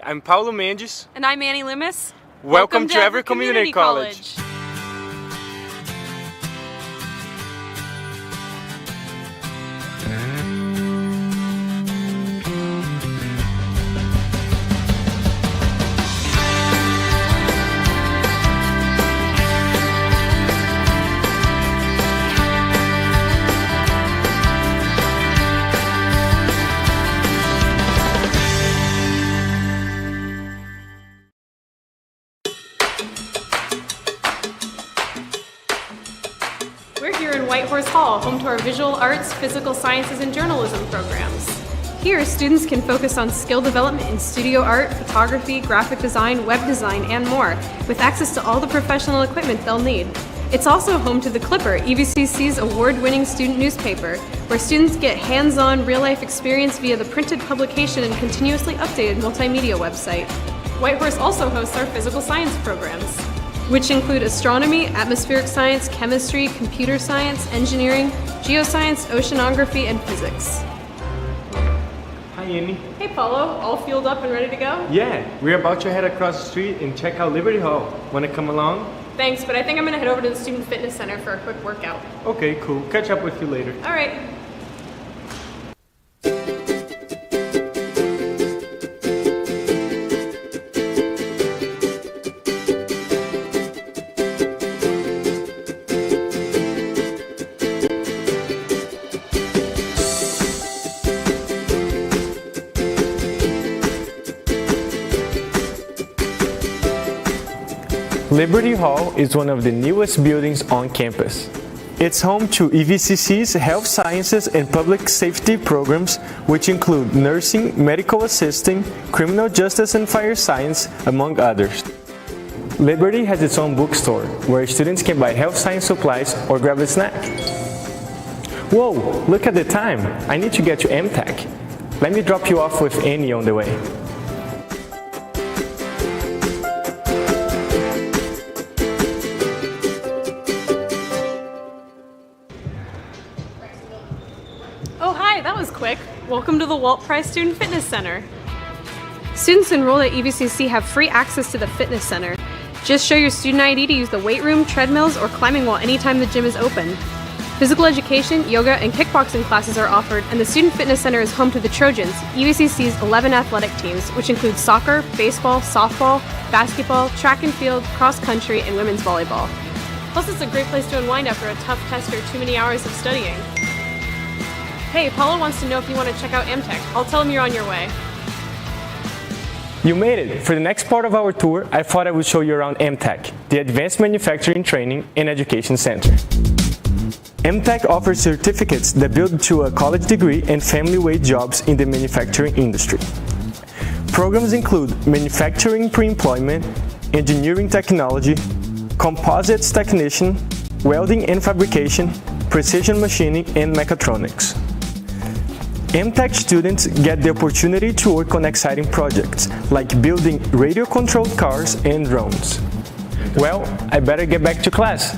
I'm Paulo Mendes. And I'm Annie Limis. Welcome to Everett Community College. We're here in Whitehorse Hall, home to our visual arts, physical sciences, and journalism programs. Here, students can focus on skill development in studio art, photography, graphic design, web design, and more, with access to all the professional equipment they'll need. It's also home to The Clipper, EVCC's award-winning student newspaper, where students get hands-on, real-life experience via the printed publication and continuously updated multimedia website. Whitehorse also hosts our physical science programs, which include astronomy, atmospheric science, chemistry, computer science, engineering, geoscience, oceanography, and physics. Hi, Annie. Hey, Paulo. All fueled up and ready to go? Yeah, we're about to head across the street and check out Liberty Hall. Want to come along? Thanks, but I think I'm going to head over to the Student Fitness Center for a quick workout. Okay, cool. Catch up with you later. All right. Liberty Hall is one of the newest buildings on campus. It's home to EVCC's health sciences and public safety programs, which include nursing, medical assisting, criminal justice and fire science, among others. Liberty has its own bookstore, where students can buy health science supplies or grab a snack. Whoa, look at the time. I need to get to MTech. Let me drop you off with Annie on the way. Oh, hi, that was quick. Welcome to the Walt Price Student Fitness Center. Students enrolled at EVCC have free access to the fitness center. Just show your student ID to use the weight room, treadmills, or climbing wall anytime the gym is open. Physical education, yoga, and kickboxing classes are offered, and the Student Fitness Center is home to the Trojans, EVCC's 11 athletic teams, which include soccer, baseball, softball, basketball, track and field, cross country, and women's volleyball. Plus, it's a great place to unwind after a tough test or too many hours of studying. Hey, Paula wants to know if you want to check out MTech. I'll tell him you're on your way. You made it! For the next part of our tour, I thought I would show you around MTech, the Advanced Manufacturing Training and Education Center. MTech offers certificates that build to a college degree and family-wage jobs in the manufacturing industry. Programs include manufacturing pre-employment, engineering technology, composites technician, welding and fabrication, precision machining, and mechatronics. MTech students get the opportunity to work on exciting projects, like building radio-controlled cars and drones. Well, I better get back to class.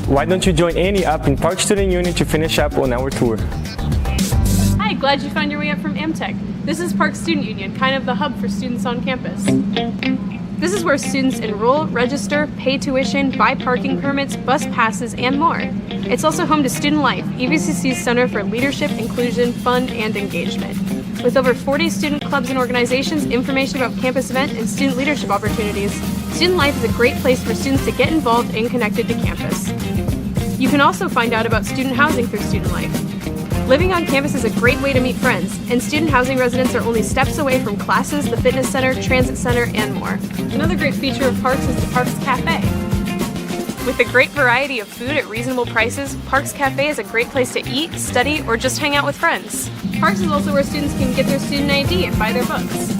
Why don't you join Annie up in Park Student Union to finish up on our tour? Hi, glad you found your way up from MTech. This is Park Student Union, kind of the hub for students on campus. This is where students enroll, register, pay tuition, buy parking permits, bus passes, and more. It's also home to Student Life, EVCC's Center for Leadership, Inclusion, Fun, and Engagement. With over 40 student clubs and organizations, information about campus events, and student leadership opportunities, Student Life is a great place for students to get involved and connected to campus. You can also find out about student housing through Student Life. Living on campus is a great way to meet friends, and student housing residents are only steps away from classes, the fitness center, transit center, and more. Another great feature of Parks is the Parks Cafe. With a great variety of food at reasonable prices, Parks Cafe is a great place to eat, study, or just hang out with friends. Parks is also where students can get their student ID and buy their books.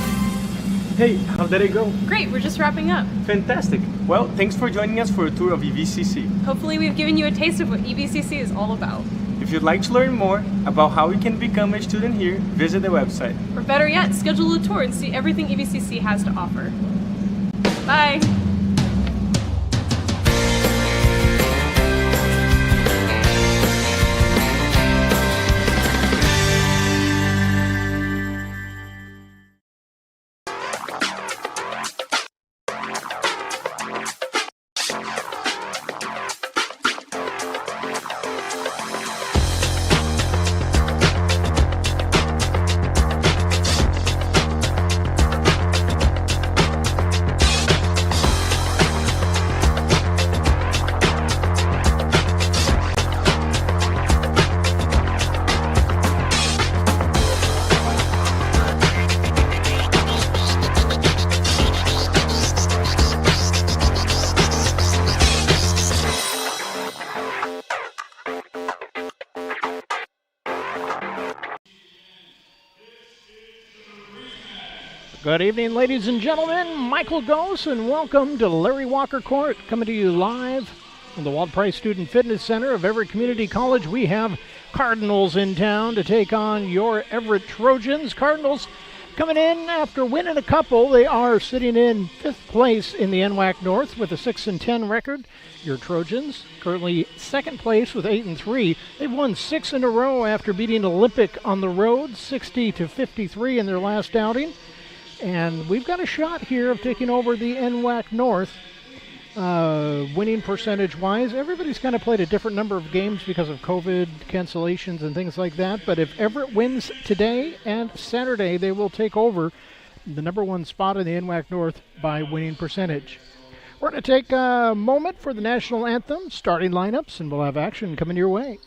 Hey, how did it go? Great, we're just wrapping up. Fantastic. Well, thanks for joining us for a tour of EVCC. Hopefully we've given you a taste of what EVCC is all about. If you'd like to learn more about how you can become a student here, visit the website. Or better yet, schedule a tour and see everything EVCC has to offer. Bye! Good evening, ladies and gentlemen. Michael Goss, and welcome to Larry Walker Court, coming to you live from the Walt Price Student Fitness Center of Everett Community College. We have Cardinals in town to take on your Everett Trojans. Cardinals coming in after winning a couple. They are sitting in 5th place in the NWAC North with a 6-10 record. Your Trojans currently 2nd place with 8-3. They've won 6 in a row after beating Olympic on the road, 60-53 in their last outing. And we've got a shot here of taking over the NWAC North, winning percentage-wise. Everybody's kind of played a different number of games because of COVID cancellations and things like that. But if Everett wins today and Saturday, they will take over the number 1 spot in the NWAC North by winning percentage. We're going to take a moment for the national anthem, starting lineups, and we'll have action coming your way.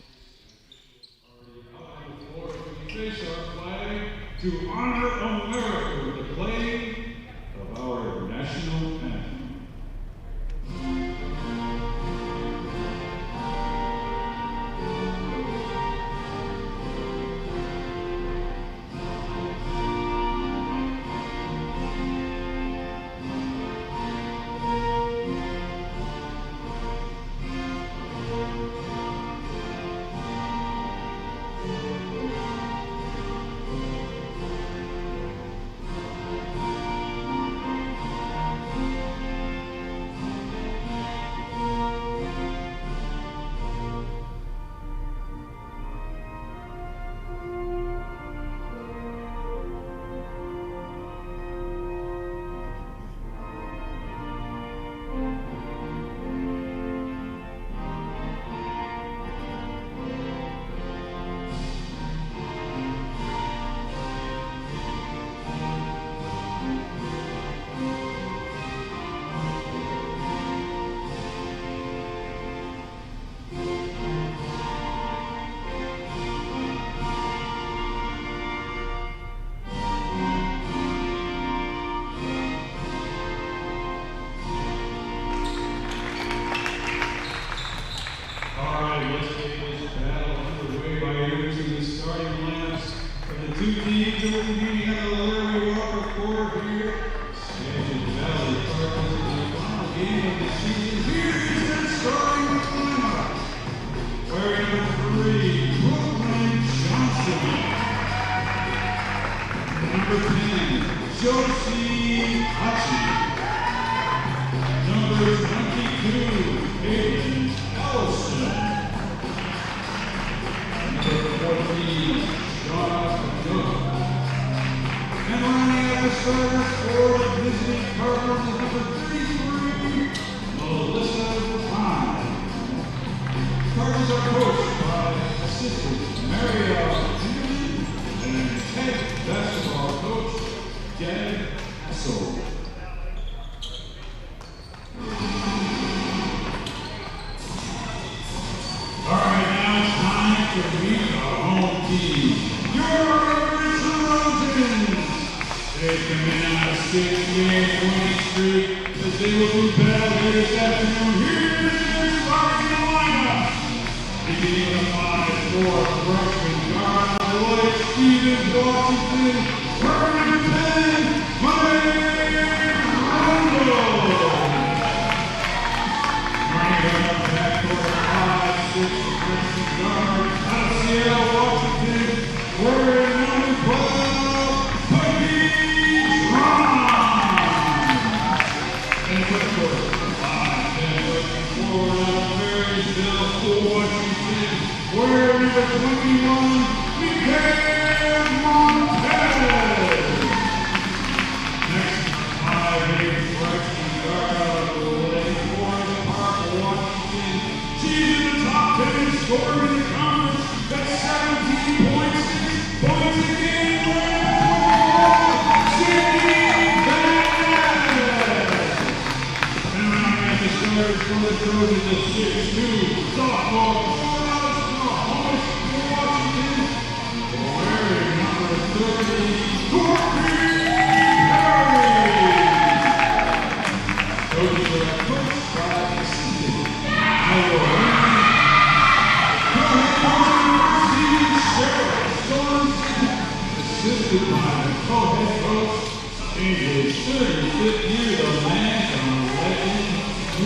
To honor America with the playing of our national anthem. Two teams that will be meeting at the Larry Walker Court here. Skagit Valley Cardinals in the final game of the season. Here is their starting lineup. Wearing number 3, Brooklyn Johnson. Number 10, Josie Hachi. Number 22, Hayden Ellison. Number 14, Sean. And running at the starters for the visiting Cardinals is number 33, Melissa Pine. Cardinals are coached by assistant Mario Judy and head basketball coach Dad Hassel. All right, now it's time to meet our home team. Your they come in out of 68th 20th Street as they will do battle here this afternoon. Here's their starting lineup. Beginning with a 5'4" freshman guard, Lloyd Stevens Washington, number 10, Mike Rondo. Running up backcourt, 5'6" freshman guard, out of Seattle, Washington, wearing number 12. We're number 21, Miguel Montez. Next, 5'8" freshman guard out of the Lake Forest Park, Washington. She's in the top 10 scorer in the conference. That's 17 points, 6 points a game. And running at the starters for the Trojans is 6'2", sophomore. Assisted by the co-head coach, And his shooter sitting here, the man from legend,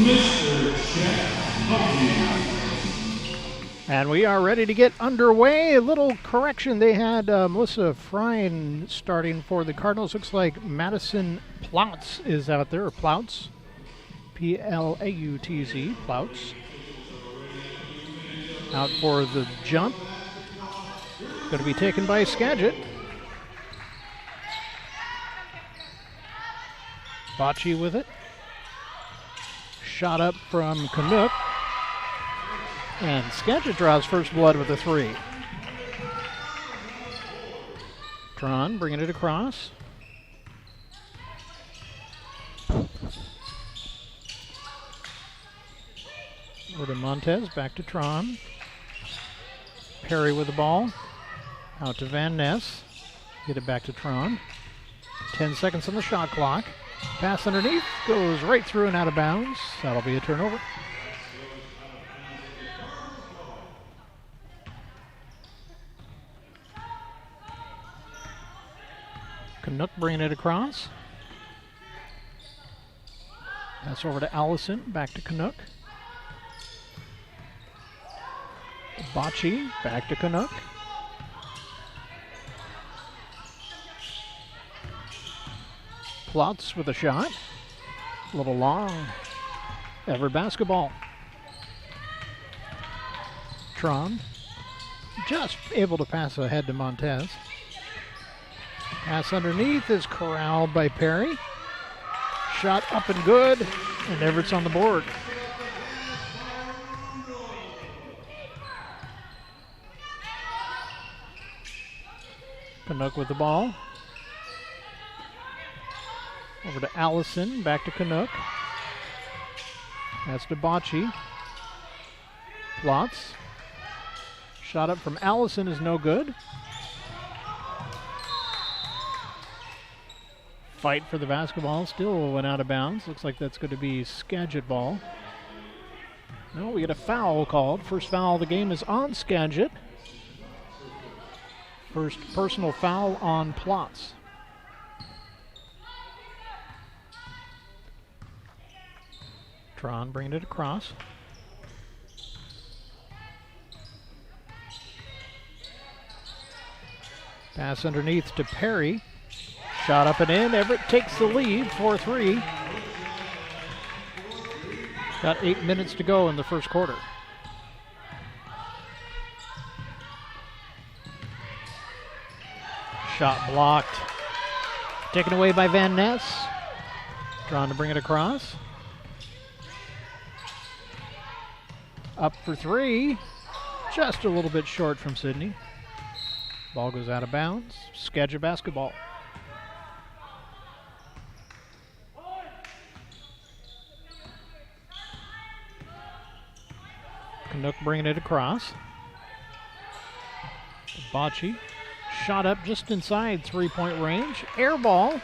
Mr. Chet Huckney. And we are ready to get underway. A little correction. They had Melissa Frine starting for the Cardinals. Looks like Madison Plautz is out there, or Plautz. Plautz. Plautz. Out for the jump. Going to be taken by Skagit. Bocce with it. Shot up from Canuck. And Skagit draws first blood with a 3. Tron bringing it across. Over to Montez, back to Tron. Perry with the ball. Out to Van Ness. Get it back to Tron. 10 seconds on the shot clock. Pass underneath, goes right through and out of bounds. That'll be a turnover. Canuck bringing it across. Pass over to Allison, back to Canuck. Bocce, back to Canuck. Plautz with a shot. A little long. Everett basketball. Tron just able to pass ahead to Montez. Pass underneath is corralled by Perry. Shot up and good, and Everett's on the board. Canuck with the ball. Over to Allison, back to Canuck. That's to Bocce. Plautz. Shot up from Allison is no good. Fight for the basketball, still went out of bounds. Looks like that's going to be Skagit ball. No, we get a foul called. First foul of the game is on Skagit. First personal foul on Plautz. Tron bringing it across. Pass underneath to Perry. Shot up and in. Everett takes the lead, 4-3. Got 8 minutes to go in the first quarter. Shot blocked. Taken away by Van Ness. Trying to bring it across. Up for 3. Just a little bit short from Sydney. Ball goes out of bounds. Skagit basketball. Canuck bringing it across. Bocce. Shot up just inside three-point range. Air ball.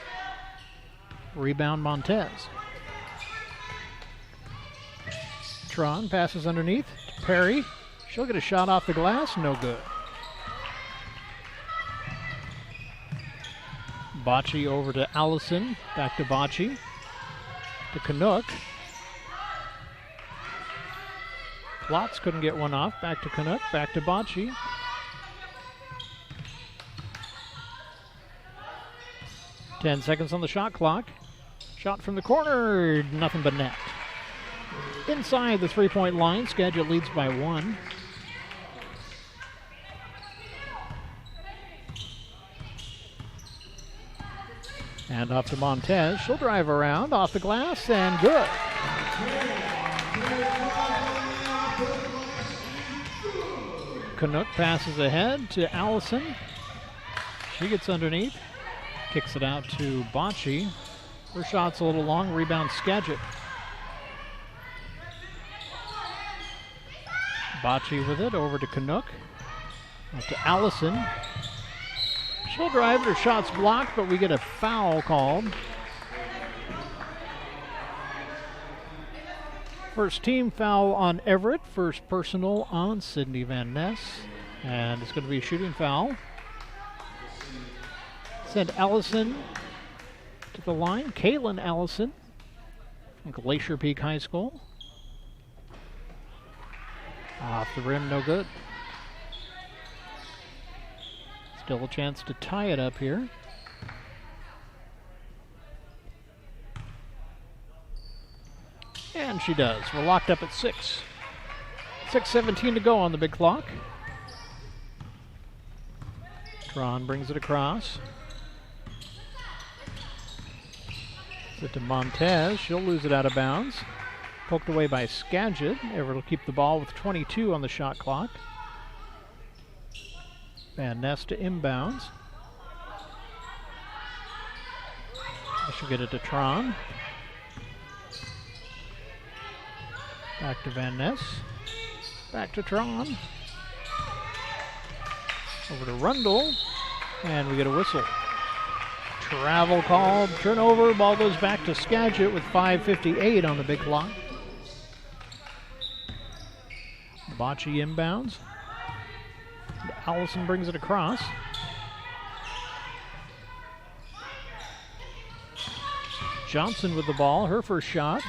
Rebound Montez. Tron passes underneath to Perry. She'll get a shot off the glass. No good. Bocce over to Allison. Back to Bocce. To Canuck. Plautz couldn't get one off. Back to Canuck. Back to Bocce. Ten seconds on the shot clock. Shot from the corner. Nothing but net. Inside the three-point line, Skagit leads by 1. And off to Montez. She'll drive around off the glass and good. Canuck passes ahead to Allison. She gets underneath. Kicks it out to Bocce. Her shot's a little long. Rebound Skagit. Bocce with it over to Canuck. Up to Allison. She'll drive it. Her shot's blocked, but we get a foul called. First team foul on Everett. First personal on Sydney Van Ness. And it's going to be a shooting foul. Send Allison To the line, Kaylin Allison from Glacier Peak High School. Off the rim, no good. Still a chance to tie it up here. And she does. We're locked up at 6. 6:17 to go on the big clock. Tron brings it across. It to Montez. She'll lose it out of bounds. Poked away by Skagit. Everett will keep the ball with 22 on the shot clock. Van Ness to inbounds. She'll get it to Tron. Back to Van Ness. Back to Tron. Over to Rundle. And we get a whistle. Travel call, turnover, ball goes back to Skagit with 5:58 on the big clock. Bocce inbounds. Allison brings it across. Johnson with the ball, her first shot.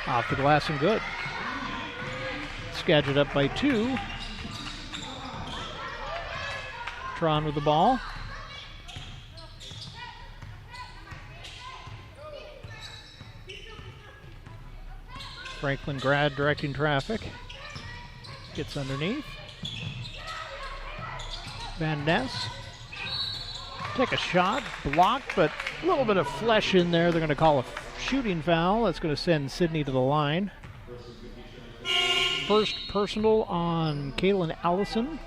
Off the glass and good. Skagit up by 2. Tron with the ball. Franklin grad directing traffic. Gets underneath. Van Ness. Take a shot. Blocked, but a little bit of flesh in there. They're going to call a shooting foul. That's going to send Sydney to the line. First personal on Kaylin Allison.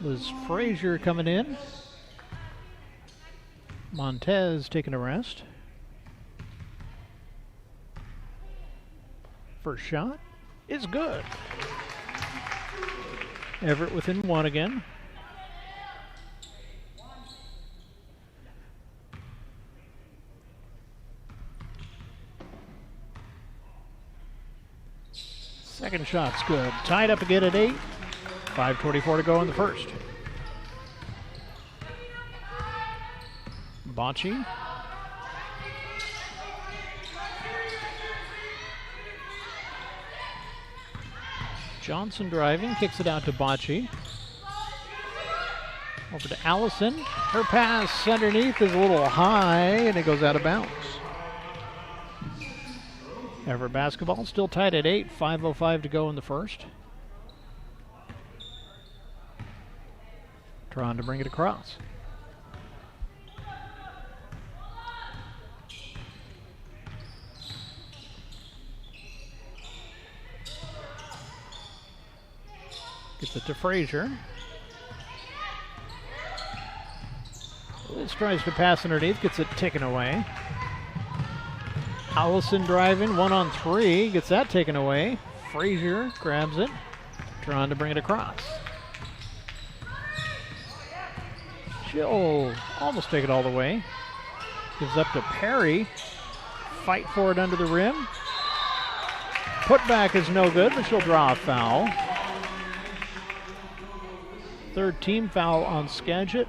Was Frazier coming in. Montez taking a rest. First shot is good. Everett within 1 again. Second shot's good. Tied up again at 8. 5:24 to go in the first. Bocce. Johnson driving, kicks it out to Bocce. Over to Allison. Her pass underneath is a little high, and it goes out of bounds. Everett basketball still tied at 8. 5:05 to go in the first. Trying to bring it across. Gets it to Frazier. This tries to pass underneath, gets it taken away. Allison driving, 1-on-3, gets that taken away. Frazier grabs it, trying to bring it across. She'll almost take it all the way. Gives up to Perry. Fight for it under the rim. Putback is no good, but she'll draw a foul. Third team foul on Skagit.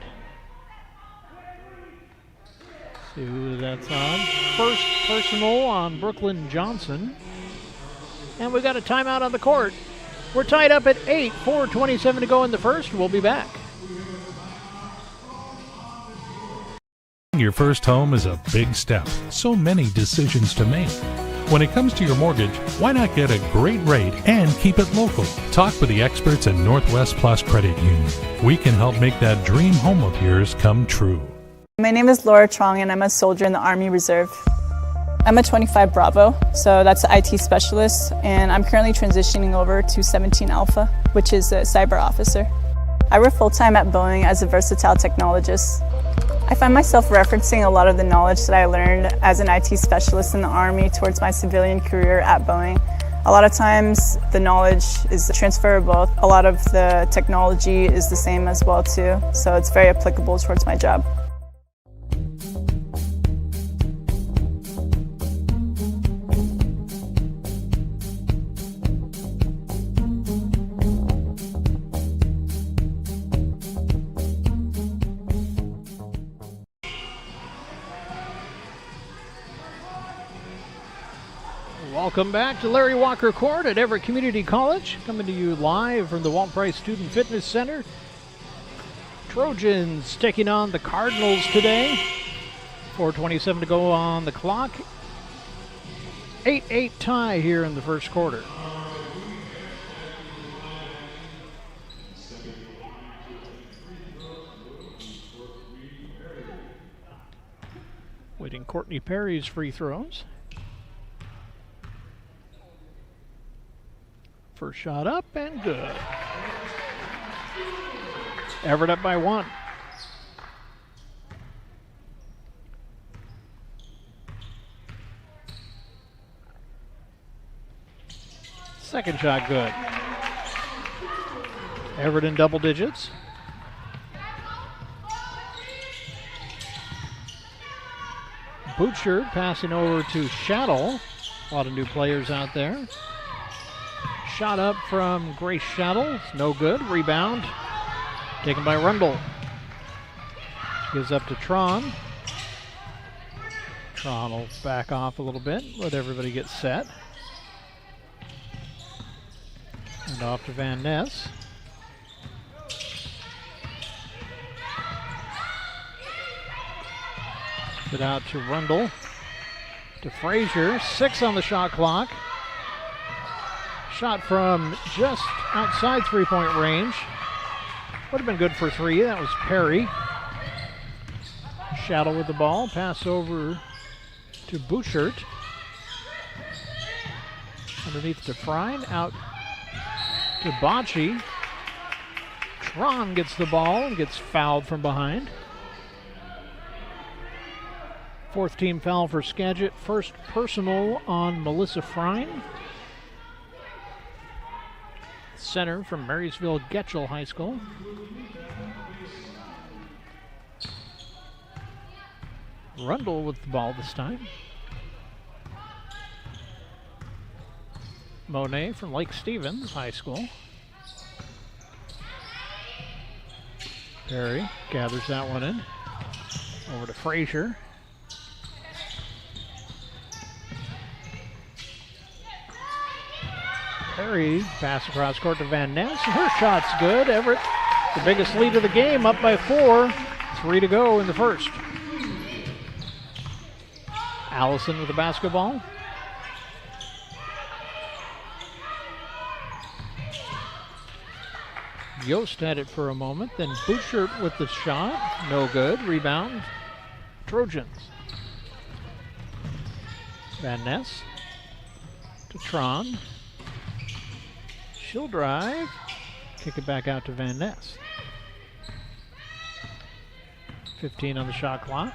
See who that's on. First personal on Brooklyn Johnson. And we got a timeout on the court. We're tied up at 8, 4:27 to go in the first. We'll be back. Your first home is a big step. So many decisions to make. When it comes to your mortgage, why not get a great rate and keep it local? Talk with the experts at Northwest Plus Credit Union. We can help make that dream home of yours come true. My name is Laura Trong, and I'm a soldier in the Army Reserve. I'm a 25 Bravo, so that's an IT specialist, and I'm currently transitioning over to 17 Alpha, which is a cyber officer. I work full-time at Boeing as a versatile technologist. I find myself referencing a lot of the knowledge that I learned as an IT specialist in the Army towards my civilian career at Boeing. A lot of times the knowledge is transferable. A lot of the technology is the same as well too, so it's very applicable towards my job. Welcome back to Larry Walker Court at Everett Community College. Coming to you live from the Walt Price Student Fitness Center. Trojans taking on the Cardinals today. 4:27 to go on the clock. 8-8 tie here in the first quarter. Waiting Courtney Perry's free throws. First shot up and good. Everett up by 1. Second shot good. Everett in double digits. Butcher passing over to Shaddle. A lot of new players out there. Shot up from Grace Shaddle. No good. Rebound. Taken by Rundle. Gives up to Tron. Tron will back off a little bit. Let everybody get set. And off to Van Ness. It out to Rundle. To Frazier. 6 on the shot clock. Shot from just outside three-point range. Would have been good for 3. That was Perry. Shadow with the ball. Pass over to Bouchert. Underneath to Frine. Out to Bocci. Tron gets the ball and gets fouled from behind. 4th team foul for Skagit. First personal on Melissa Frine. Center from Marysville Getchell High School. Rundle with the ball this time. Monet from Lake Stevens High School. Perry gathers that one in. Over to Frazier. Perry pass across court to Van Ness. Her shot's good. Everett, the biggest lead of the game, up by 4. 3 to go in the first. Allison with the basketball. Yost had it for a moment. Then Bouchert with the shot. No good. Rebound. Trojans. Van Ness to Tron. She'll drive. Kick it back out to Van Ness. 15 on the shot clock.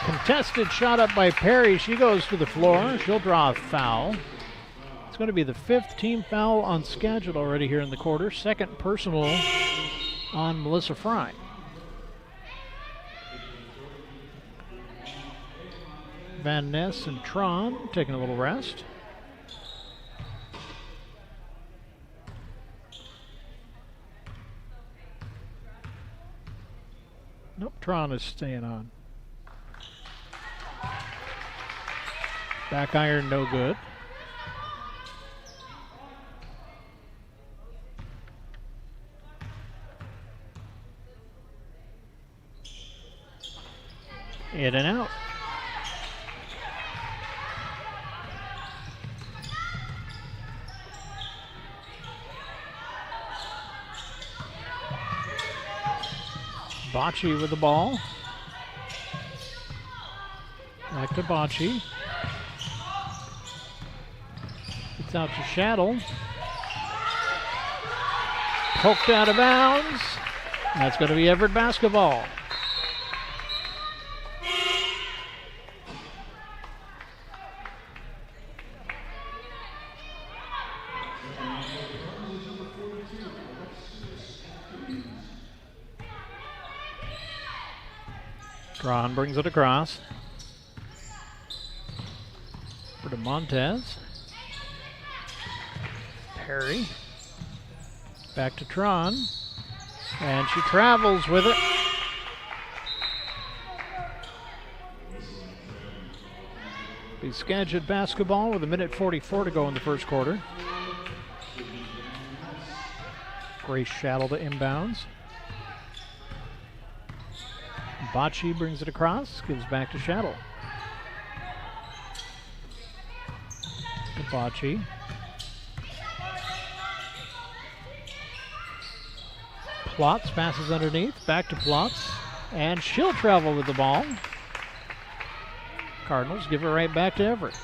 Contested shot up by Perry. She goes to the floor. She'll draw a foul. It's going to be the 5th team foul on Skagit already here in the quarter. 2nd personal on Melissa Fry. Van Ness and Tron taking a little rest. Nope, Tron is staying on. Back iron, no good. In and out. Bocci with the ball. Back to Bocci. It's out to Shaddle. Poked out of bounds. That's going to be Everett basketball. Tron brings it across. For to Montez. Perry. Back to Tron. And she travels with it. be Skagit basketball with 1:44 to go in the first quarter. Grace Shaddle to inbounds. Bocce brings it across, gives back to Shaddle. To Bocce. Plotz passes underneath, back to Plotz, and she'll travel with the ball. Cardinals give it right back to Everett.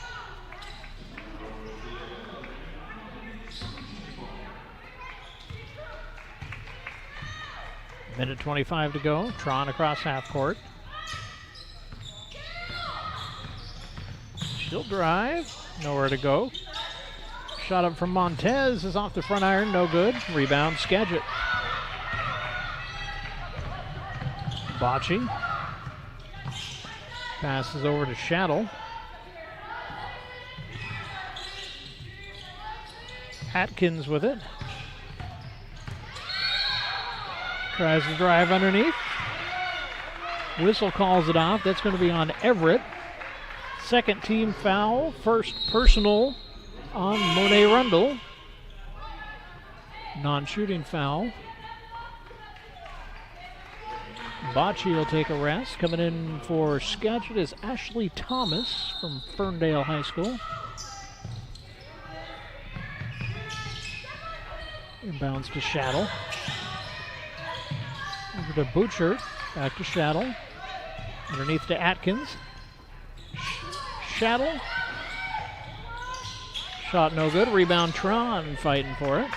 Minute 25 to go. Tron across half court. She'll drive. Nowhere to go. Shot up from Montez is off the front iron. No good. Rebound Skagit. Bocce. Passes over to Shaddle. Atkins with it. Tries to drive underneath. Whistle calls it off. That's going to be on Everett. Second team foul. First personal on Monet Rundle. Non-shooting foul. Bocce will take a rest. Coming in for Skagit is Ashley Thomas from Ferndale High School. Inbounds to Shaddle. Over to Butcher. Back to Shaddle. Underneath to Atkins. Shaddle. Shot no good. Rebound Tron fighting for it.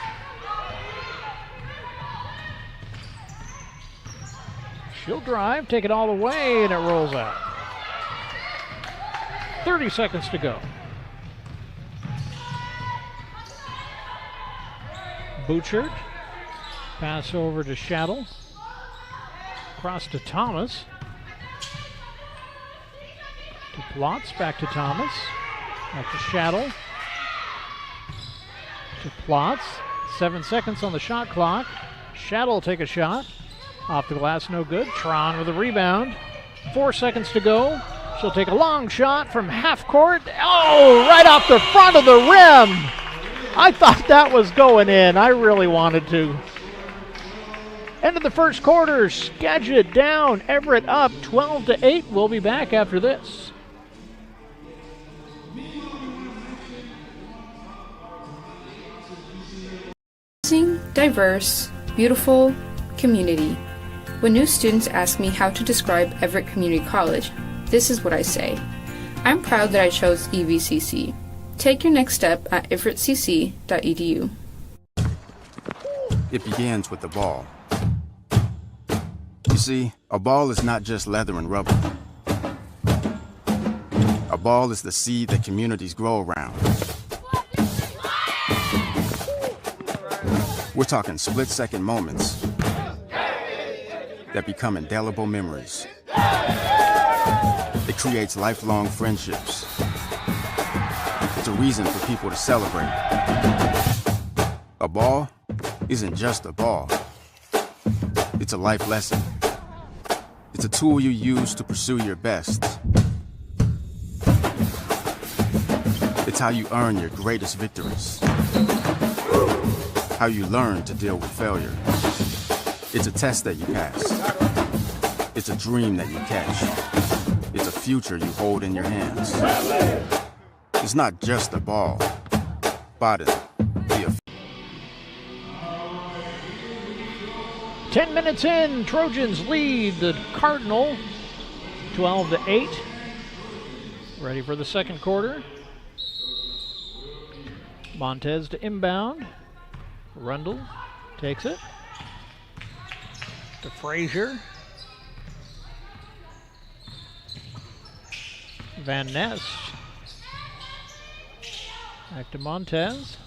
She'll drive, take it all the way, and it rolls out. 30 seconds to go. Butchert. Pass over to Shaddle. Cross to Thomas. To Plotz, back to Thomas. Back to Shaddle. To Plotz. 7 seconds on the shot clock. Shaddle will take a shot. Off the glass, no good. Tron with a rebound. 4 seconds to go. She'll take a long shot from half court. Oh, right off the front of the rim. I thought that was going in. I really wanted to. End of the first quarter. Skagit down. Everett up 12-8. We'll be back after this. Diverse, beautiful community. When new students ask me how to describe Everett Community College, this is what I say. I'm proud that I chose EVCC. Take your next step at everettcc.edu. It begins with the ball. You see, a ball is not just leather and rubber. A ball is the seed that communities grow around. We're talking split-second moments that become indelible memories. It creates lifelong friendships. It's a reason for people to celebrate. A ball isn't just a ball. It's a life lesson. It's a tool you use to pursue your best. It's how you earn your greatest victories. How you learn to deal with failure. It's a test that you pass. It's a dream that you catch. It's a future you hold in your hands. It's not just a ball, but it. 10 minutes in, Trojans lead the Cardinal 12-8. Ready for the second quarter. Montez to inbound. Rundle takes it. To Frazier. Van Ness. Back to Montez.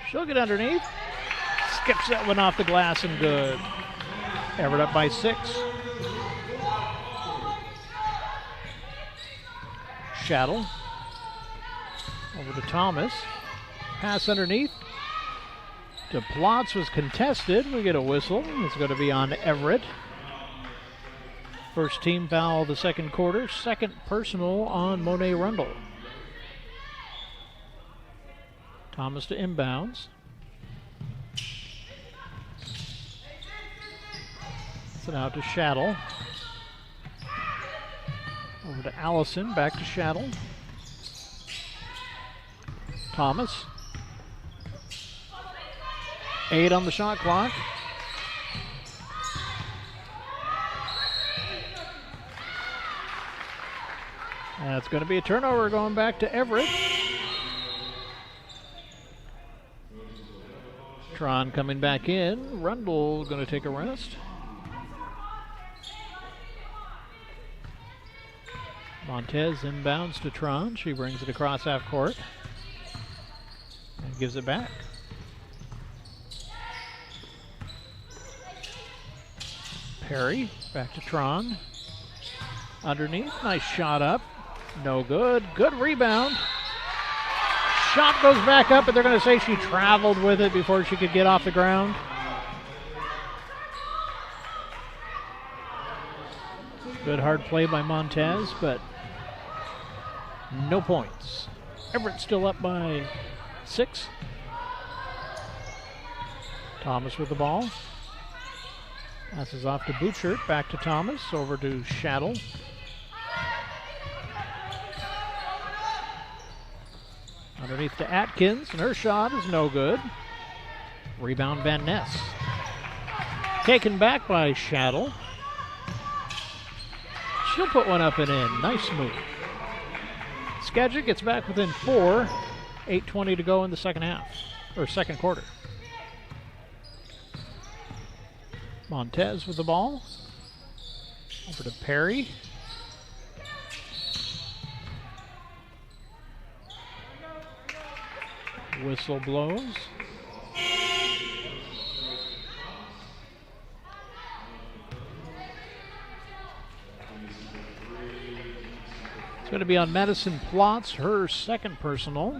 She'll get underneath. Skips that one off the glass and good. Everett up by 6. Shaddle. Over to Thomas. Pass underneath. To Plotz was contested. We get a whistle. It's going to be on Everett. First team foul of the second quarter. Second personal on Monet Rundle. Thomas to inbounds. Sent out to Shaddle. Over to Allison, back to Shaddle. Thomas. 8 on the shot clock. That's going to be a turnover going back to Everett. Tron coming back in. Rundle going to take a rest. Montez inbounds to Tron. She brings it across half court and gives it back. Perry back to Tron. Underneath, nice shot up. No good. Good rebound. Shot goes back up, but they're going to say she traveled with it before she could get off the ground. Good hard play by Montez, but no points. Everett still up by 6. Thomas with the ball. Passes off to Butchert, back to Thomas, over to Shaddle. Underneath to Atkins, and her shot is no good. Rebound Van Ness. Taken back by Shaddle. She'll put one up and in. Nice move. Skagit gets back within 4. 8:20 to go in the second half, or second quarter. Montez with the ball. Over to Perry. Whistle blows. It's going to be on Madison Plotz, her second personal.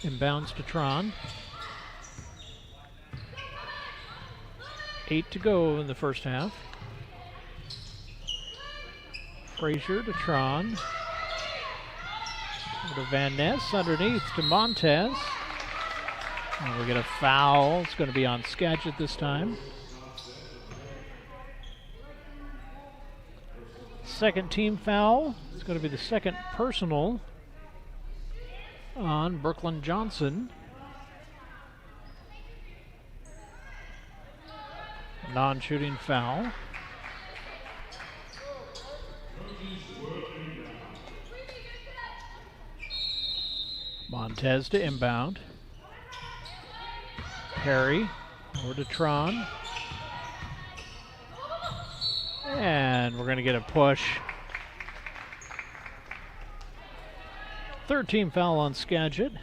Inbounds to Tron. 8 to go in the first half. Frazier to Tron. Over to Van Ness, underneath to Montez. And we get a foul. It's going to be on Skagit this time. Second team foul. It's going to be the second personal on Brooklyn Johnson. Non-shooting foul. Montez to inbound. Perry over to Tron. And we're going to get a push. Third team foul on Skagit.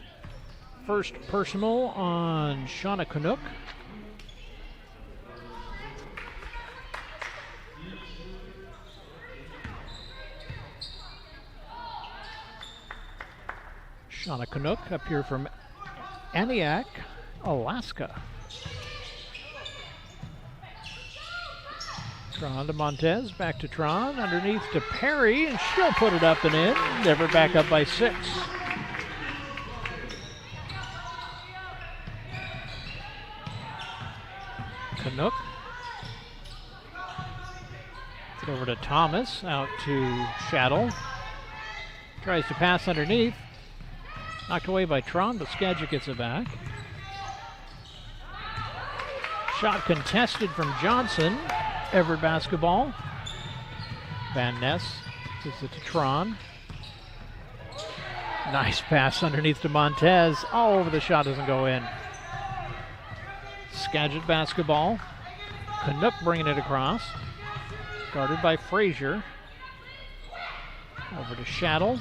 First personal on Shauna Canuck. Shauna Canuck up here from Aniak, Alaska. Tron to Montez, back to Tron, underneath to Perry, and she'll put it up and in. Never back up by 6. Canuck. Over to Thomas, out to Shaddle. Tries to pass underneath. Knocked away by Tron, but Skagit gets it back. Shot contested from Johnson. Everett basketball. Van Ness gives it to Tron. Nice pass underneath to Montez. All over the shot, doesn't go in. Skagit basketball. Canuck bringing it across. Guarded by Frazier. Over to Shaddle.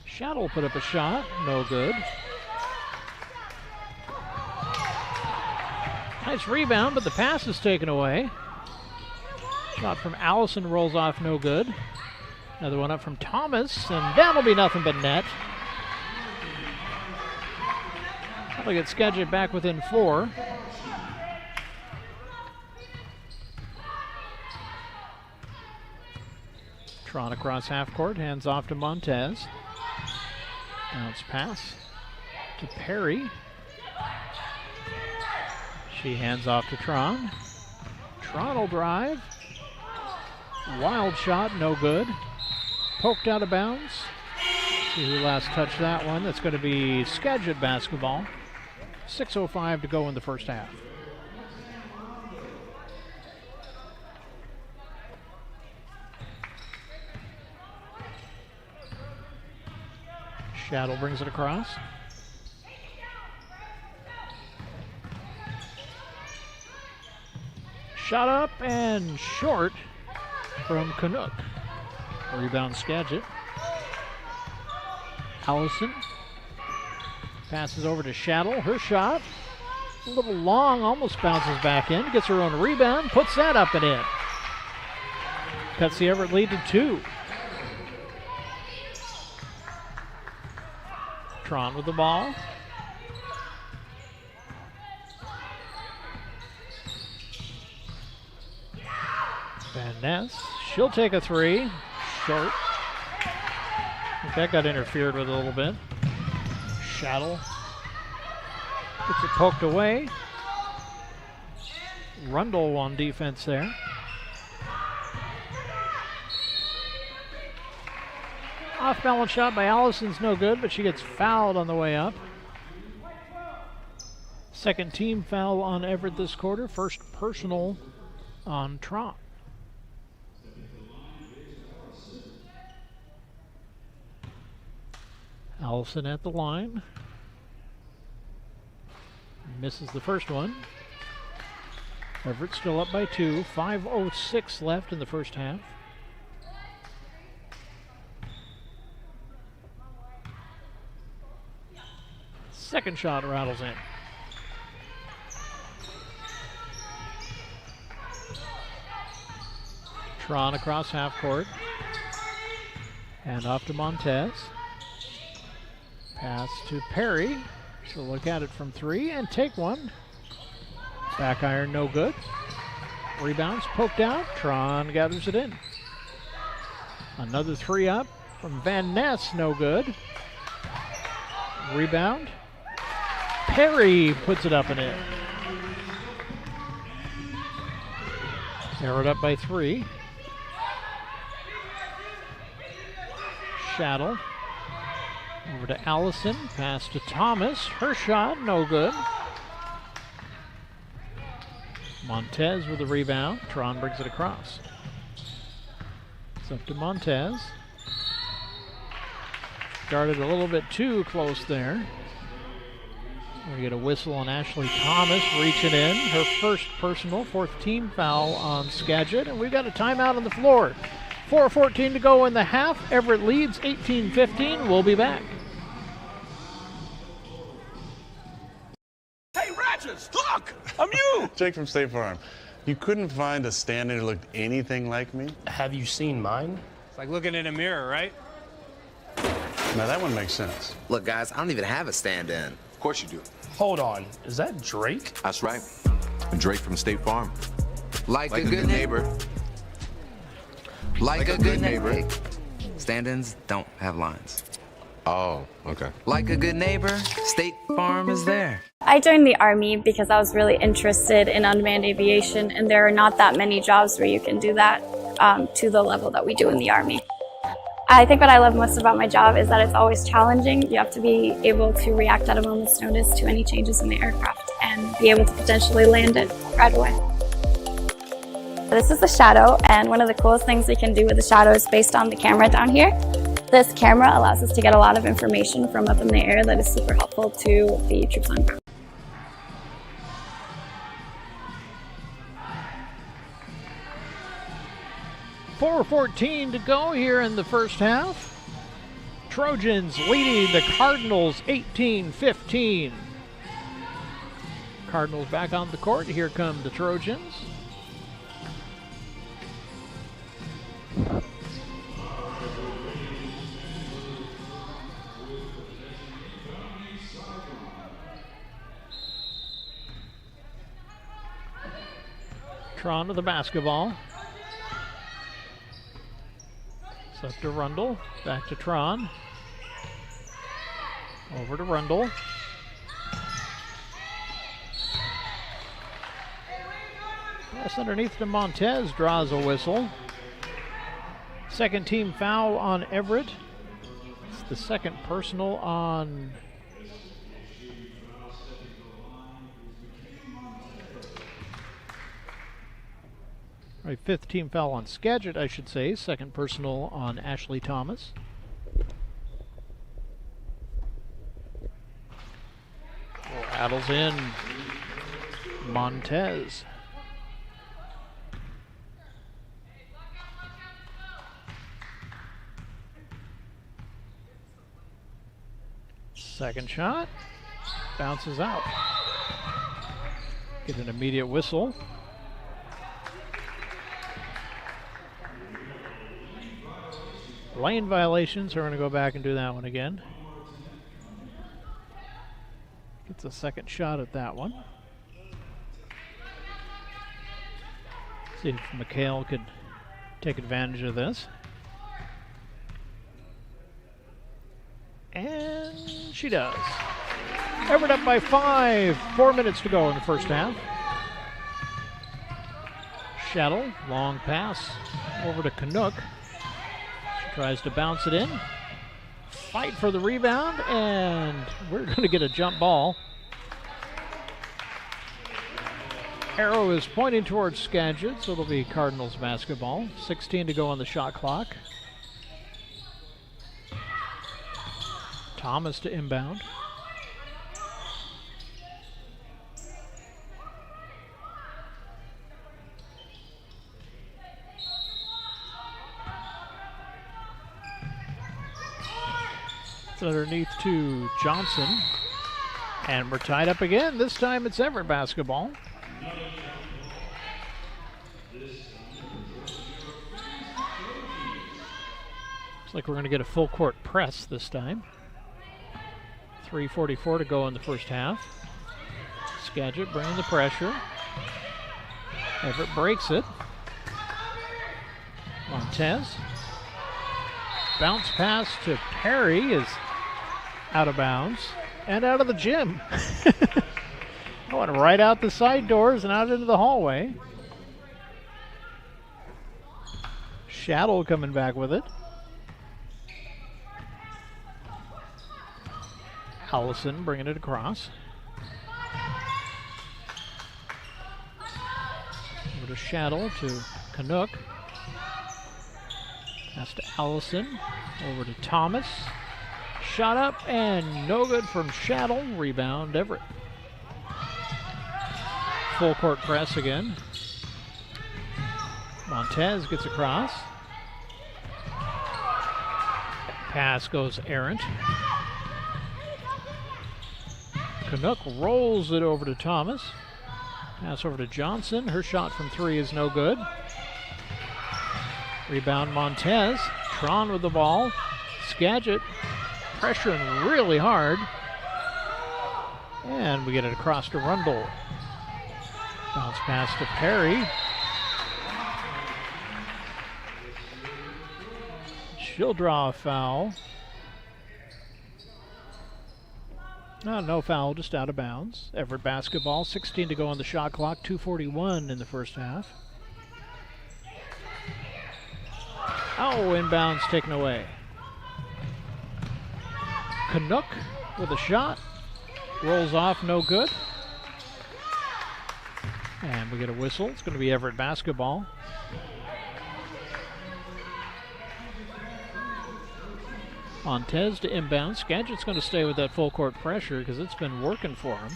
Shaddle put up a shot. No good. Nice rebound, but the pass is taken away. Shot from Allison rolls off, no good. Another one up from Thomas, and that'll be nothing but net. That'll get Skagit back within 4. Tron across half court, hands off to Montez. Bounce pass to Perry. She hands off to Tron. Tron will drive. Wild shot, no good. Poked out of bounds. See who last touched that one. That's going to be Skagit basketball. 6:05 to go in the first half. Shadow brings it across. Shot up and short from Canuck. Rebound Skagit. Allison passes over to Shadow. Her shot, a little long, almost bounces back in. Gets her own rebound, puts that up and in. Cuts the Everett lead to 2. Tron with the ball. Van Ness, she'll take a 3. Short. I think that got interfered with a little bit. Shadow gets it poked away. Rundle on defense there. Off balance shot by Allison's no good, but she gets fouled on the way up. Second team foul on Everett this quarter. First personal on Tron. Allison at the line. Misses the first one. Everett still up by 2. 5:06 left in the first half. Second shot rattles in. Tron across half court. Hand off to Montez. Pass to Perry. She'll look at it from 3 and take one. Back iron, no good. Rebounds poked out. Tron gathers it in. Another 3 up from Van Ness, no good. Rebound. Perry puts it up and in. Everett up by 3. Shadow. Over to Allison. Pass to Thomas. Her shot, no good. Montez with the rebound. Tron brings it across. It's up to Montez. Started a little bit too close there. We get a whistle on Ashley Thomas reaching in. Her first personal, 4th team foul on Skagit. And we've got a timeout on the floor. 4:14 to go in the half. Everett leads 18-15. We'll be back. Hey, Ratchets, look! I'm you! Jake from State Farm. You couldn't find a stand-in who looked anything like me? Have you seen mine? It's like looking in a mirror, right? Now that one makes sense. Look, guys, I don't even have a stand-in. Of course you do. Hold on, is that Drake? That's right. Drake from State Farm. Like a good neighbor. Like a good neighbor. Stand-ins don't have lines. Oh, okay. Like a good neighbor, State Farm is there. I joined the Army because I was really interested in unmanned aviation, and there are not that many jobs where you can do that to the level that we do in the Army. I think what I love most about my job is that it's always challenging. You have to be able to react at a moment's notice to any changes in the aircraft and be able to potentially land it right away. This is the Shadow, and one of the coolest things we can do with the Shadow is based on the camera down here. This camera allows us to get a lot of information from up in the air that is super helpful to the troops on ground. .414 to go here in the first half. Trojans leading the Cardinals 18-15. Cardinals back on the court. Here come the Trojans. Tron with the basketball. It's up to Rundle. Back to Tron. Over to Rundle. Pass underneath to Montez. Draws a whistle. Second team foul on Everett. It's the second personal on fifth team foul on Skagit, I should say. Second personal on Ashley Thomas. Rattles in Montez. Second shot. Bounces out. Get an immediate whistle. Lane violations, so we're going to go back and do that one again. Gets a second shot at that one. See if McHale could take advantage of this. And she does. Everett up by 5. 4 minutes to go in the first half. Shattle, long pass over to Canuck. Tries to bounce it in. Fight for the rebound, and we're going to get a jump ball. Arrow is pointing towards Skagit, so it'll be Cardinals basketball. 16 to go on the shot clock. Thomas to inbound. Underneath to Johnson, and we're tied up again. This time it's Everett basketball. Looks like we're going to get a full court press this time. 3:44 to go in the first half. Skagit bringing the pressure. Everett breaks it. Montez. Bounce pass to Perry is out of bounds and out of the gym. Going right out the side doors and out into the hallway. Shattle coming back with it. Allison bringing it across. Over to Shattle to Canuck. Pass to Allison. Over to Thomas. Shot up and no good from Shattle. Rebound Everett. Full court press again. Montez gets across. Pass goes errant. Canuck rolls it over to Thomas. Pass over to Johnson. Her shot from 3 is no good. Rebound Montez. Tron with the ball. Skagit pressuring really hard. And we get it across to Rundle. Bounce pass to Perry. She'll draw a foul. No foul, just out of bounds. Everett basketball, 16 to go on the shot clock, 2:41 in the first half. Oh, inbounds taken away. Canuck with a shot. Rolls off, no good. And we get a whistle. It's going to be Everett basketball. Montez to inbound. Skagit's going to stay with that full court pressure because it's been working for him.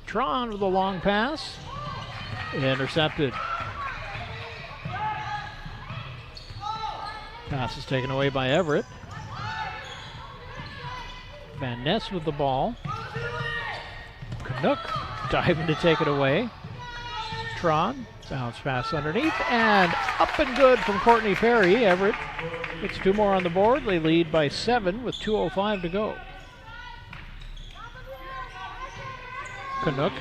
Tron with a long pass. Intercepted. Pass is taken away by Everett. Van Ness with the ball. Canuck diving to take it away. Tron, bounce pass underneath, and up and good from Courtney Perry. Everett gets 2 more on the board. They lead by 7 with 2:05 to go. Canuck,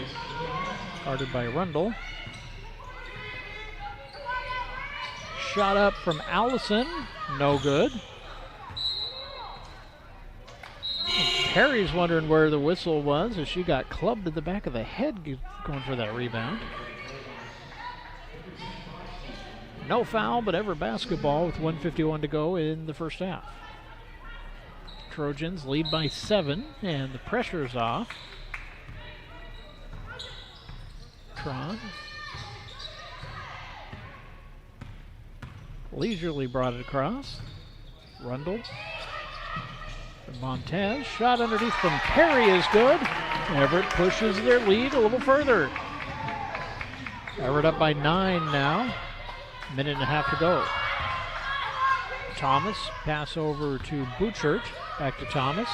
guarded by Rundle. shot up from Allison. No good. Perry's wondering where the whistle was as she got clubbed to the back of the head going for that rebound. No foul, but Everett basketball with 1:51 to go in the first half. Trojans lead by 7, and the pressure's off. Tron leisurely brought it across. Rundle. Montez, shot underneath from Perry is good. Everett pushes their lead a little further. Everett up by 9 now. Minute and a half to go. Thomas, pass over to Butchert. Back to Thomas.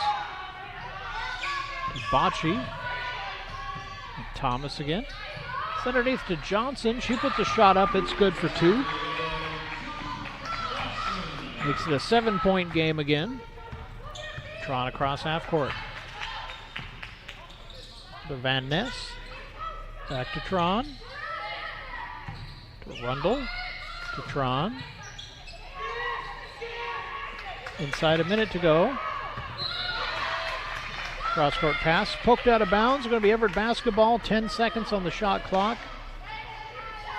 To Bocce. And Thomas again. It's underneath to Johnson. She puts a shot up. It's good for 2. Makes it a 7-point game again. Tron across half court. To Van Ness. Back to Tron. To Rundle. To Tron. Inside a minute to go. Cross-court pass. Poked out of bounds. Going to be Everett basketball. 10 seconds on the shot clock.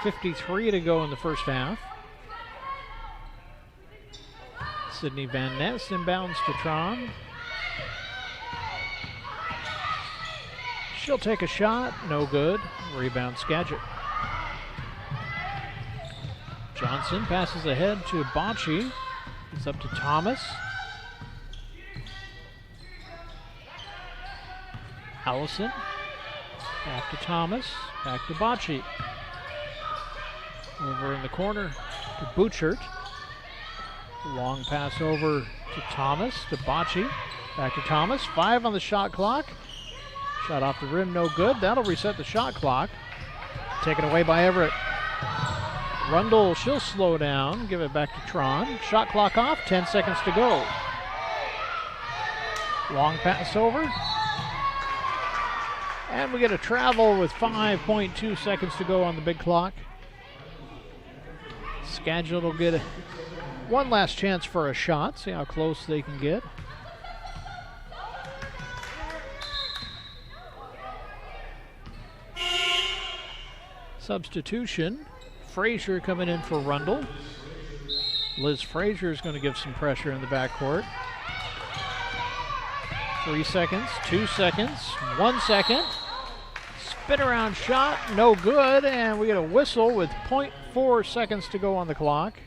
53 to go in the first half. Sydney Van Ness inbounds to Tron. She'll take a shot. No good. Rebound Skagit. Johnson passes ahead to Bocce. It's up to Thomas. Allison. Back to Thomas. Back to Bocce. Over in the corner to Butchert. Long pass over to Thomas, to Bocce. Back to Thomas. 5 on the shot clock. Shot off the rim, no good. That'll reset the shot clock. Taken away by Everett. Rundle, she'll slow down. Give it back to Tron. Shot clock off, 10 seconds to go. Long pass over. And we get a travel with 5.2 seconds to go on the big clock. Skagit will get one last chance for a shot. See how close they can get. Substitution. Frazier coming in for Rundle. Liz Frazier is going to give some pressure in the backcourt. 3 seconds, 2 seconds, 1 second. Spin around shot, no good, and we get a whistle with 0.4 seconds to go on the clock.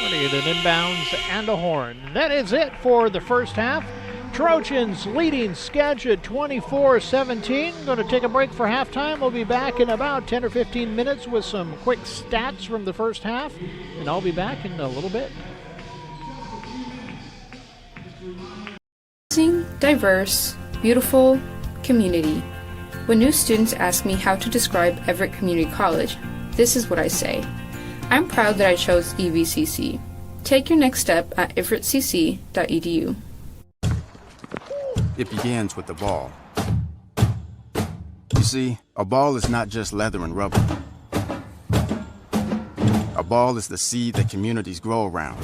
We're going to get an inbounds and a horn. That is it for the first half. Trojans leading Skagit 24-17. Going to take a break for halftime. We'll be back in about 10 or 15 minutes with some quick stats from the first half, and I'll be back in a little bit. Diverse, beautiful community. When new students ask me how to describe Everett Community College, this is what I say. I'm proud that I chose EVCC. Take your next step at everettcc.edu. It begins with the ball. You see, a ball is not just leather and rubber. A ball is the seed that communities grow around.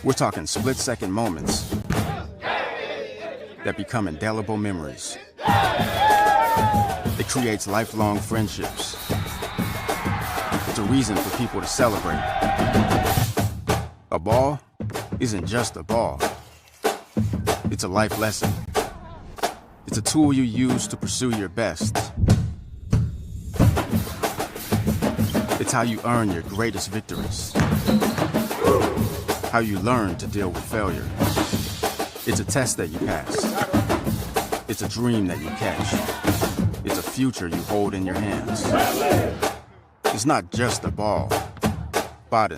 We're talking split-second moments that become indelible memories. It creates lifelong friendships. It's a reason for people to celebrate. A ball isn't just a ball. It's a life lesson. It's a tool you use to pursue your best. It's how you earn your greatest victories. How you learn to deal with failure. It's a test that you pass. It's a dream that you catch. It's a future you hold in your hands. It's not just a ball. Baden,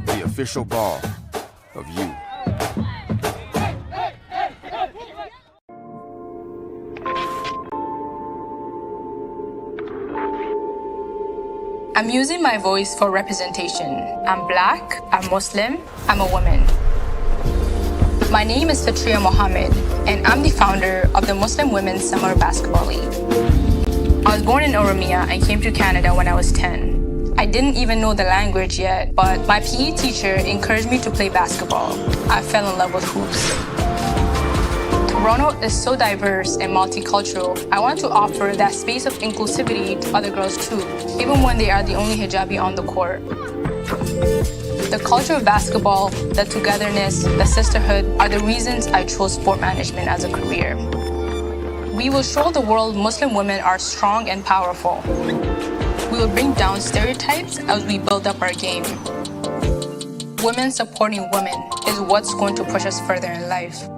the official ball of you. I'm using my voice for representation. I'm black, I'm Muslim, I'm a woman. My name is Fitriya Mohammed, and I'm the founder of the Muslim Women's Summer Basketball League. I was born in Oromia and came to Canada when I was 10. I didn't even know the language yet, but my PE teacher encouraged me to play basketball. I fell in love with hoops. Toronto is so diverse and multicultural. I want to offer that space of inclusivity to other girls too, even when they are the only hijabi on the court. The culture of basketball, the togetherness, the sisterhood are the reasons I chose sport management as a career. We will show the world Muslim women are strong and powerful. We will bring down stereotypes as we build up our game. Women supporting women is what's going to push us further in life.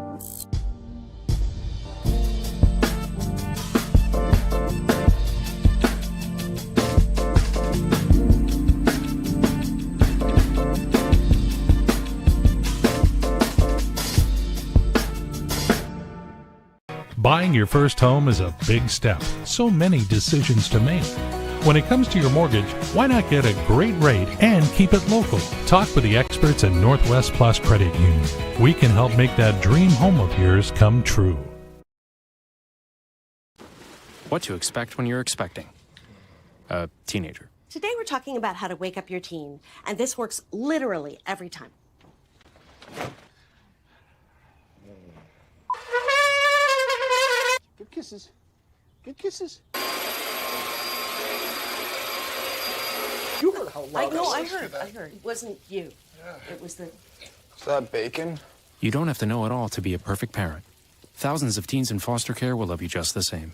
Buying your first home is a big step. So many decisions to make. When it comes to your mortgage, why not get a great rate and keep it local? Talk with the experts at Northwest Plus Credit Union. We can help make that dream home of yours come true. What to expect when you're expecting a teenager. Today we're talking about how to wake up your teen, and this works literally every time. Good kisses. Good kisses. You heard how loud I heard. It wasn't you. Yeah. It was the... Is that bacon? You don't have to know it all to be a perfect parent. Thousands of teens in foster care will love you just the same.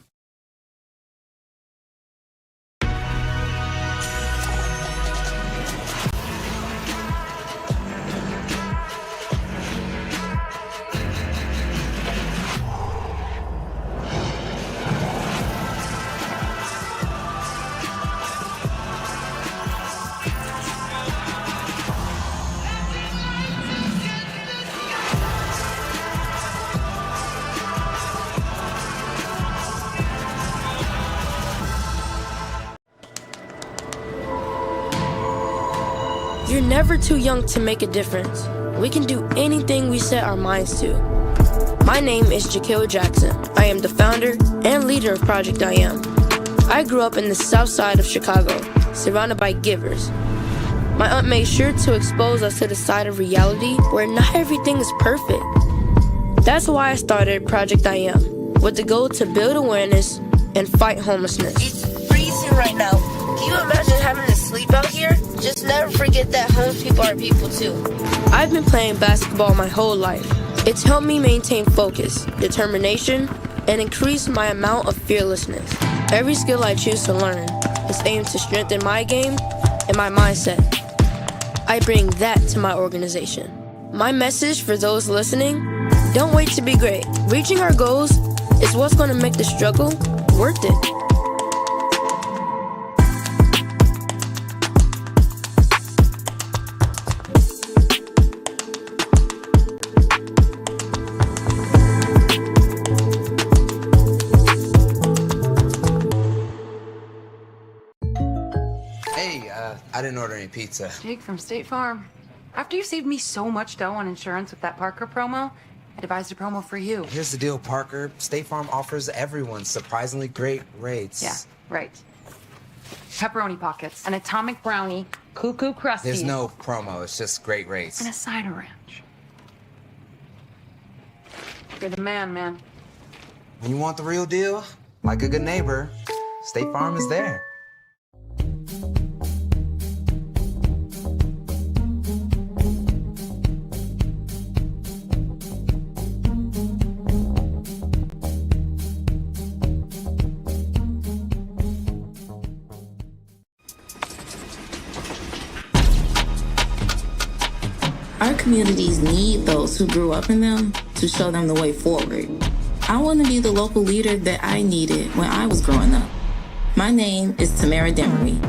You're never too young to make a difference. We can do anything we set our minds to. My name is Jaquil Jackson. I am the founder and leader of Project I Am. I grew up in the south side of Chicago, surrounded by givers. My aunt made sure to expose us to the side of reality where not everything is perfect. That's why I started Project I Am, with the goal to build awareness and fight homelessness. It's freezing right now. Can you imagine having to sleep out here? Just never forget that homeless people are people too. I've been playing basketball my whole life. It's helped me maintain focus, determination, and increase my amount of fearlessness. Every skill I choose to learn is aimed to strengthen my game and my mindset. I bring that to my organization. My message for those listening, don't wait to be great. Reaching our goals is what's going to make the struggle worth it. I didn't order any pizza. Jake from State Farm. After you saved me so much dough on insurance with that Parker promo, I devised a promo for you. Here's the deal, Parker. State Farm offers everyone surprisingly great rates. Yeah, right. Pepperoni pockets, an atomic brownie, cuckoo crusty. There's no promo, it's just great rates. And a cider ranch. You're the man. When you want the real deal, like a good neighbor, State Farm is there. Our communities need those who grew up in them to show them the way forward. I want to be the local leader that I needed when I was growing up. My name is Tamara Demery.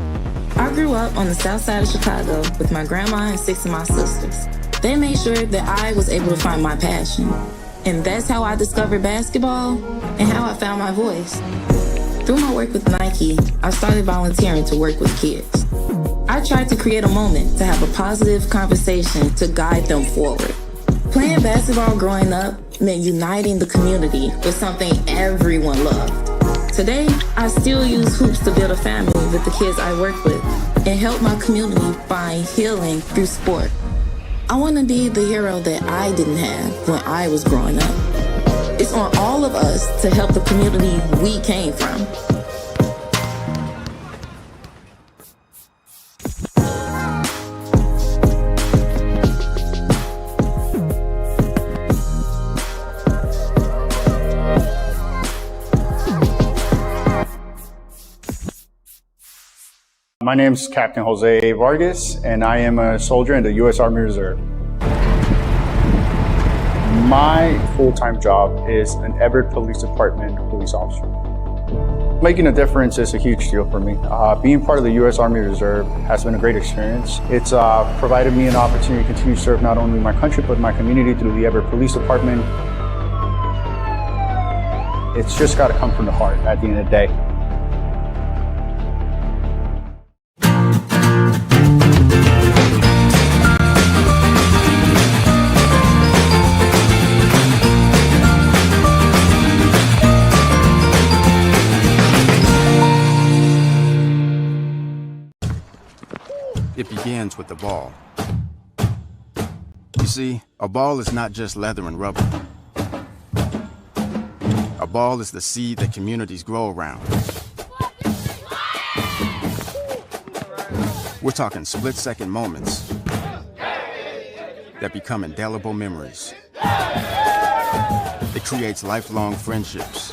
I grew up on the south side of Chicago with my grandma and 6 of my sisters. They made sure that I was able to find my passion. And that's how I discovered basketball and how I found my voice. Through my work with Nike, I started volunteering to work with kids. I tried to create a moment to have a positive conversation to guide them forward. Playing basketball growing up meant uniting the community with something everyone loved. Today, I still use hoops to build a family with the kids I work with and help my community find healing through sport. I want to be the hero that I didn't have when I was growing up. It's on all of us to help the community we came from. My name is Captain Jose Vargas, and I am a soldier in the U.S. Army Reserve. My full-time job is an Everett Police Department police officer. Making a difference is a huge deal for me. Being part of the U.S. Army Reserve has been a great experience. It's provided me an opportunity to continue to serve not only my country, but my community through the Everett Police Department. It's just got to come from the heart at the end of the day. It begins with the ball. You see, a ball is not just leather and rubber. A ball is the seed that communities grow around. We're talking split-second moments that become indelible memories. It creates lifelong friendships.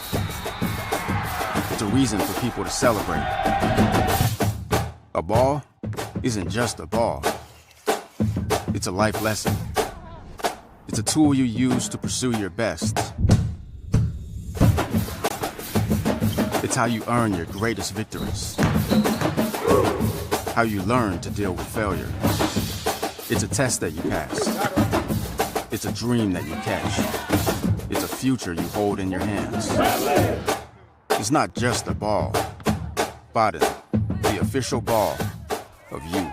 It's a reason for people to celebrate. A ball isn't just a ball. It's a life lesson. It's a tool you use to pursue your best. It's how you earn your greatest victories. How you learn to deal with failure. It's a test that you pass. It's a dream that you catch. It's a future you hold in your hands. It's not just a ball. Biden, the official ball of you.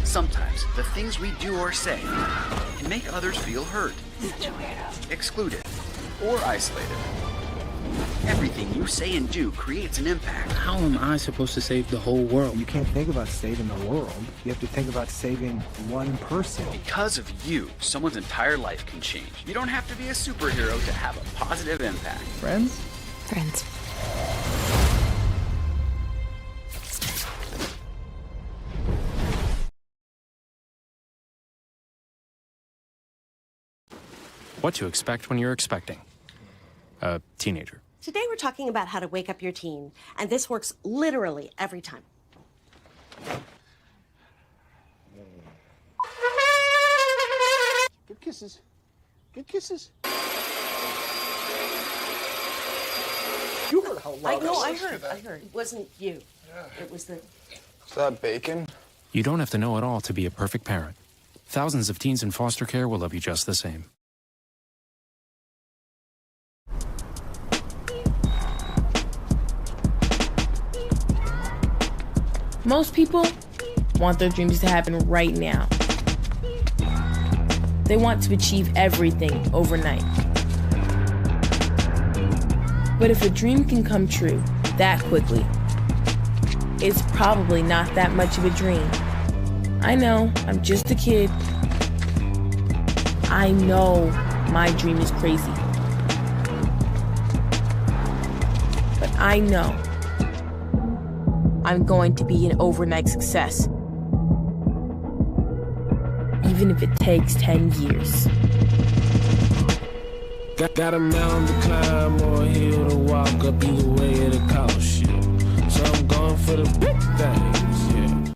Sometimes the things we do or say can make others feel hurt, excluded, or isolated. Everything you say and do creates an impact. How am I supposed to save the whole world? You can't think about saving the world. You have to think about saving one person. Because of you, someone's entire life can change. You don't have to be a superhero to have a positive impact. Friends? Friends. What to expect when you're expecting a teenager. Today we're talking about how to wake up your teen, and this works literally every time. Good kisses. Good kisses. You heard how loud I heard. It wasn't you. It was the... Is that bacon? You don't have to know it all to be a perfect parent. Thousands of teens in foster care will love you just the same. Most people want their dreams to happen right now. They want to achieve everything overnight. But if a dream can come true that quickly, it's probably not that much of a dream. I know, I'm just a kid. I know my dream is crazy. But I know I'm going to be an overnight success. Even if it takes 10 years. Got a mountain to climb or a hill to walk up, either way it'll cost you. So I'm going for the big things, yeah.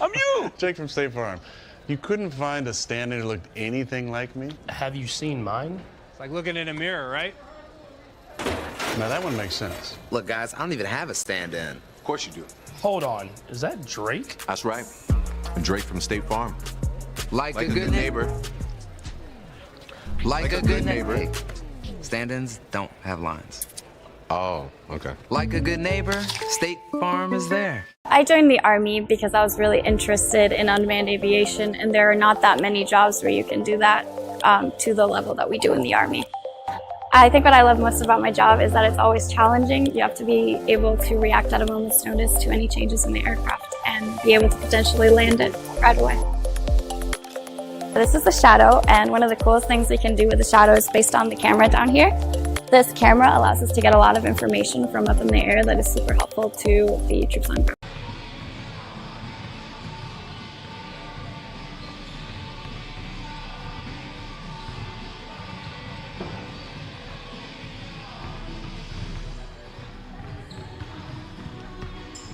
I'm you! Jake from State Farm. You couldn't find a stand-in who looked anything like me? Have you seen mine? It's like looking in a mirror, right? Now that one makes sense. Look, guys, I don't even have a stand-in. Of course you do. Hold on, is that Drake? That's right. Drake from State Farm. Like a good neighbor. Like a good neighbor. Stand-ins don't have lines. Oh, okay. Like a good neighbor, State Farm is there. I joined the Army because I was really interested in unmanned aviation, and there are not that many jobs where you can do that to the level that we do in the Army. I think what I love most about my job is that it's always challenging. You have to be able to react at a moment's notice to any changes in the aircraft and be able to potentially land it right away. This is the Shadow, and one of the coolest things we can do with the Shadow is based on the camera down here. This camera allows us to get a lot of information from up in the air that is super helpful to the troops on ground.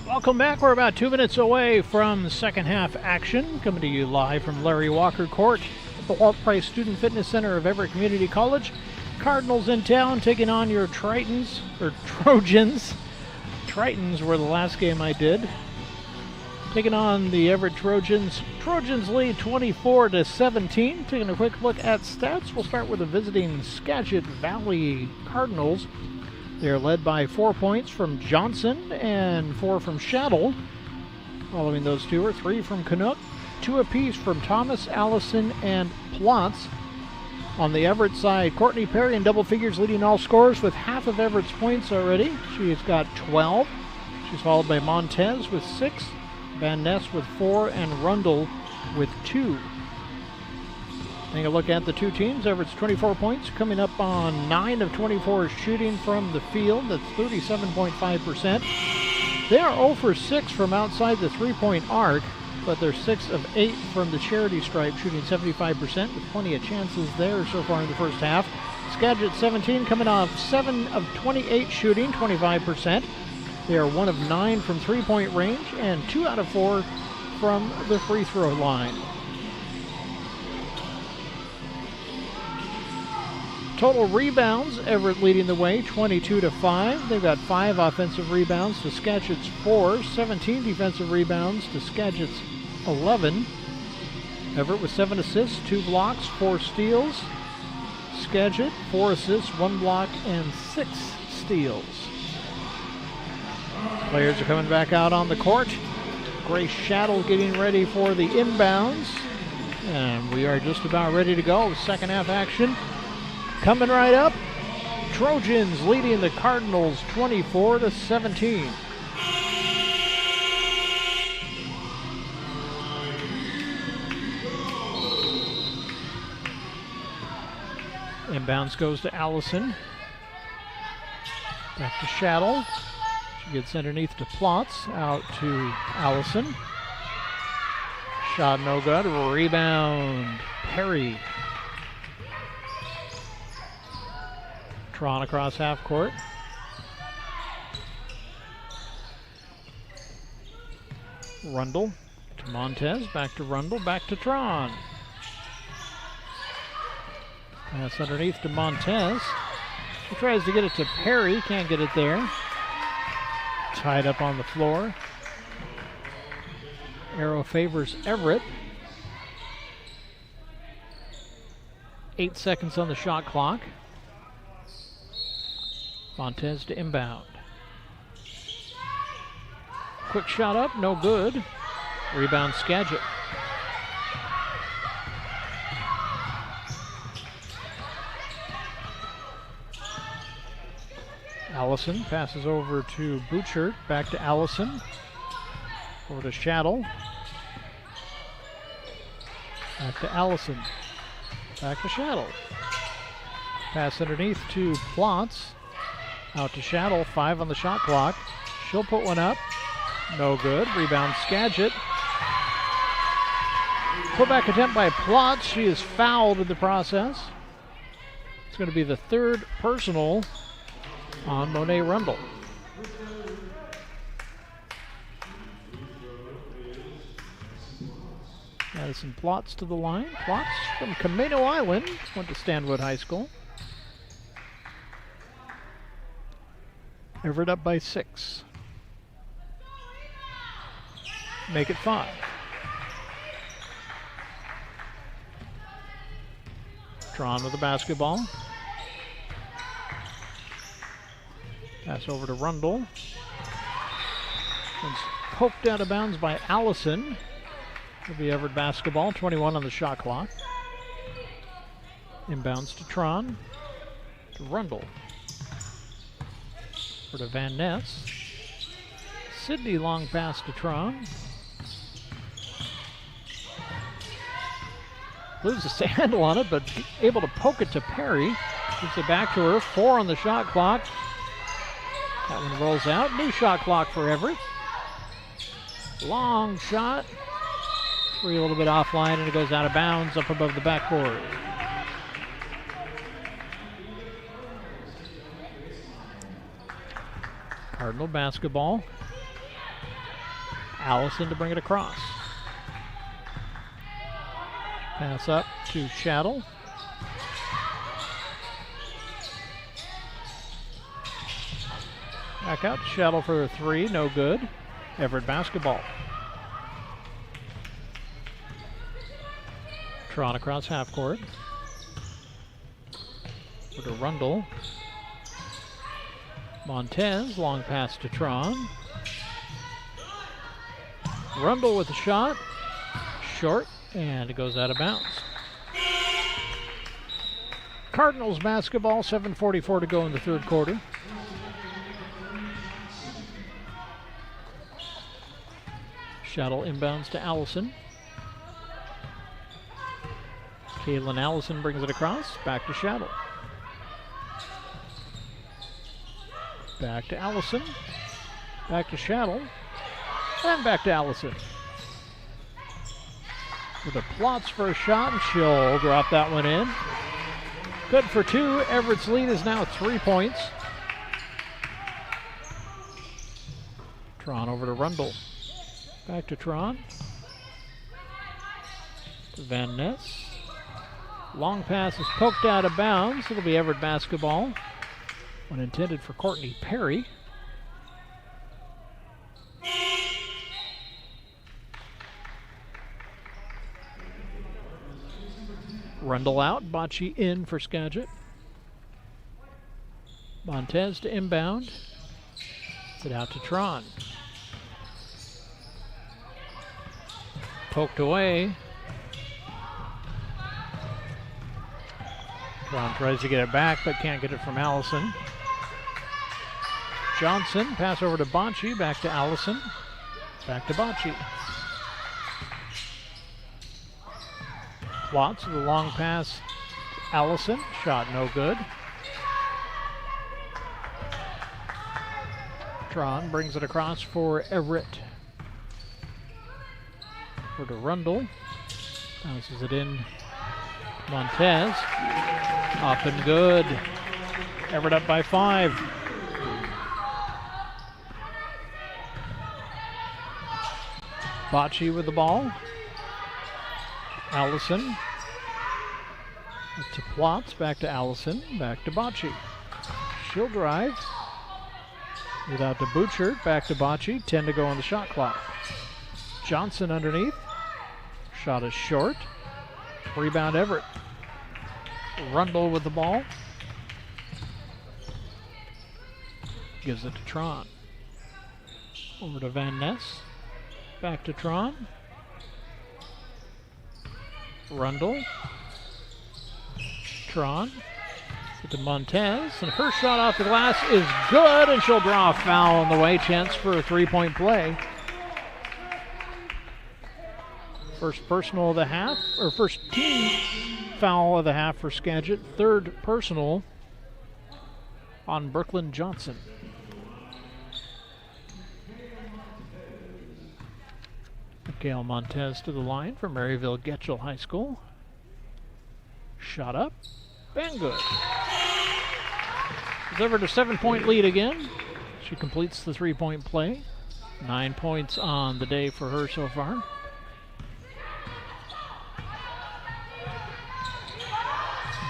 Welcome back. We're about 2 minutes away from second half action. Coming to you live from Larry Walker Court at the Walt Price Student Fitness Center of Everett Community College. Cardinals in town taking on your Trojans. Tritons were the last game I did. Taking on the Everett Trojans. Trojans lead 24-17. Taking a quick look at stats. We'll start with the visiting Skagit Valley Cardinals. They're led by 4 points from Johnson and 4 from Shaddle. Following those two are 3 from Canuck, 2 apiece from Thomas, Allison, and Plotz. On the Everett side, Courtney Perry in double figures leading all scorers with half of Everett's points already. She's got 12. She's followed by Montez with 6, Van Ness with 4, and Rundle with 2. Taking a look at the two teams, Everett's 24 points, coming up on 9 of 24 shooting from the field. That's 37.5%. They are 0 for 6 from outside the three-point arc, but they're 6 of 8 from the charity stripe, shooting 75% with plenty of chances there so far in the first half. Skagit 17 coming off 7 of 28 shooting, 25%. They are 1 of 9 from three-point range and 2 out of 4 from the free throw line. Total rebounds, Everett leading the way, 22-5. They've got 5 offensive rebounds to Skagit's 4, 17 defensive rebounds to Skagit's 11. Everett with 7 assists, 2 blocks, 4 steals. Skagit, 4 assists, 1 block, and 6 steals. Players are coming back out on the court. Grace Shaddle getting ready for the inbounds. And we are just about ready to go. Second half action coming right up. Trojans leading the Cardinals 24-17. Inbounds goes to Allison. Back to Shaddle. She gets underneath to Plotz. Out to Allison. Shot no good. Rebound. Perry. Tron across half court. Rundle to Montez. Back to Rundle. Back to Tron. Pass underneath to Montez. She tries to get it to Perry. Can't get it there. Tied up on the floor. Arrow favors Everett. 8 seconds on the shot clock. Montez to inbound. Quick shot up, no good. Rebound Skagit. Allison passes over to Butchert, back to Allison. Over to Shaddle. Back to Allison. Back to Shaddle. Pass underneath to Plotz. Out to Shaddle, 5 on the shot clock. She'll put one up. No good. Rebound Skagit. Putback attempt by Plotz. She is fouled in the process. It's going to be the 3rd personal on Monet Rundle. Madison Plotz to the line. Plotz from Camino Island, went to Stanwood High School. Everett up by 6. Make it 5. Tron with the basketball. Pass over to Rundle. It's poked out of bounds by Allison. It'll be Everett basketball, 21 on the shot clock. Inbounds to Tron. To Rundle. Over to Van Ness. Sydney long pass to Tron. Loses the handle on it, but able to poke it to Perry. Gives it back to her. 4 on the shot clock. That one rolls out. New shot clock for Everett. Long shot. 3 a little bit offline, and it goes out of bounds up above the backboard. Cardinal basketball. Allison to bring it across. Pass up to Shaddle. Back out to Shaddle for a 3, no good. Everett basketball. Tron across half court. Over to Rundle. Montez, long pass to Tron. Rundle with a shot. Short, and it goes out of bounds. Cardinals basketball, 7:44 to go in the third quarter. Shuttle inbounds to Allison. Caitlin Allison brings it across. Back to Shuttle. Back to Allison. Back to Shuttle. And back to Allison. With a Plotz for a shot, and she'll drop that one in. Good for 2. Everett's lead is now 3 points. Tron over to Rundle. Back to Tron. To Van Ness. Long pass is poked out of bounds. It'll be Everett basketball. One intended for Courtney Perry. Rundle out, Bocce in for Skagit. Montez to inbound. It out to Tron. Poked away. Tron tries to get it back, but can't get it from Allison. Johnson, pass over to Bocce, back to Allison. Back to Bocce. Plotz with a long pass. Allison, shot no good. Tron brings it across for Everett. For to Rundle. Bounces it in. Montez. Up and good. Everett up by 5. Bocce with the ball. Allison. Up to Plotz, back to Allison, back to Bocce. She'll drive. Without to Butcher, back to Bocce, 10 to go on the shot clock. Johnson underneath. Shot is short. Rebound Everett. Rundle with the ball. Gives it to Tron. Over to Van Ness. Back to Tron. Rundle. Tron. To Montez. And her shot off the glass is good, and she'll draw a foul on the way. Chance for a 3-point play. First personal of the half, or first team foul of the half for Skagit. Third personal on Brooklyn Johnson. Gail Montez to the line from Maryville Getchell High School. Shot up, and good. Delivered a 7-point lead again. She completes the 3-point play. 9 points on the day for her so far.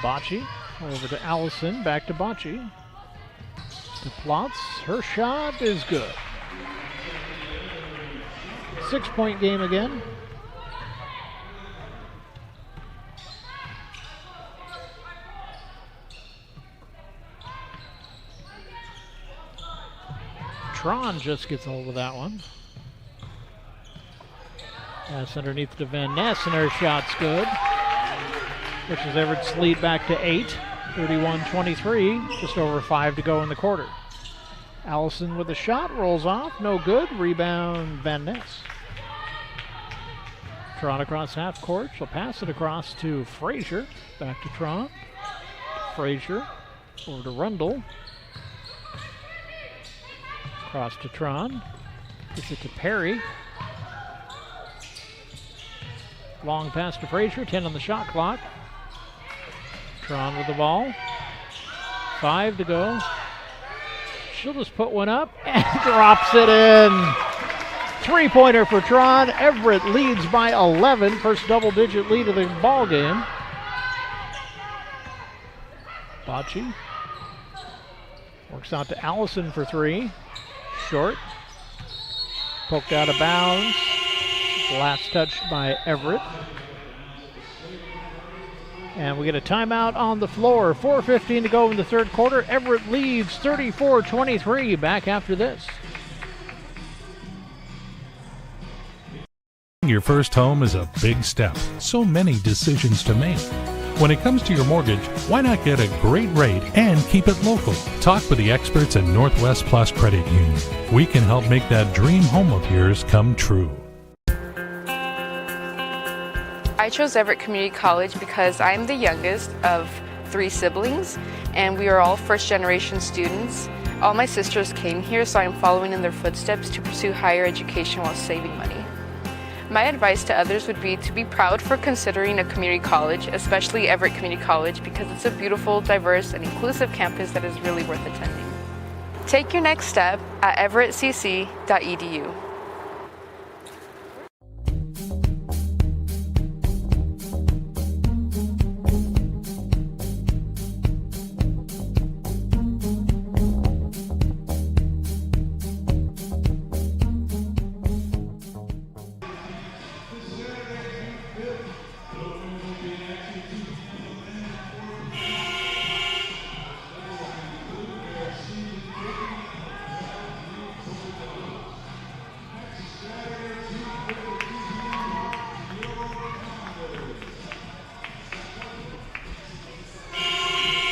Bocce. Over to Allison. Back to Bocce. To Plotz. Her shot is good. 6-point game again. Tron just gets a hold of that one. Pass underneath to Van Ness, and her shot's good. Pushes Everett's lead back to 8. 31-23. Just over 5 to go in the quarter. Allison with a shot, rolls off, no good. Rebound, Van Ness. Tron across half court. She'll pass it across to Frazier. Back to Tron. Frazier. Over to Rundle. Across to Tron. Gets it to Perry. Long pass to Frazier. 10 on the shot clock. Tron with the ball. 5 to go. She'll just put one up and drops it in. 3-pointer for Tron. Everett leads by 11. First double-digit lead of the ball game. Bocce works out to Allison for 3. Short. Poked out of bounds. Last touched by Everett. And we get a timeout on the floor. 4:15 to go in the third quarter. Everett leads 34-23. Back after this. Your first home is a big step. So many decisions to make. When it comes to your mortgage, why not get a great rate and keep it local? Talk with the experts at Northwest Plus Credit Union. We can help make that dream home of yours come true. I chose Everett Community College because I'm the youngest of 3 siblings, and we are all first-generation students. All my sisters came here, so I'm following in their footsteps to pursue higher education while saving money. My advice to others would be to be proud for considering a community college, especially Everett Community College, because it's a beautiful, diverse, and inclusive campus that is really worth attending. Take your next step at everettcc.edu.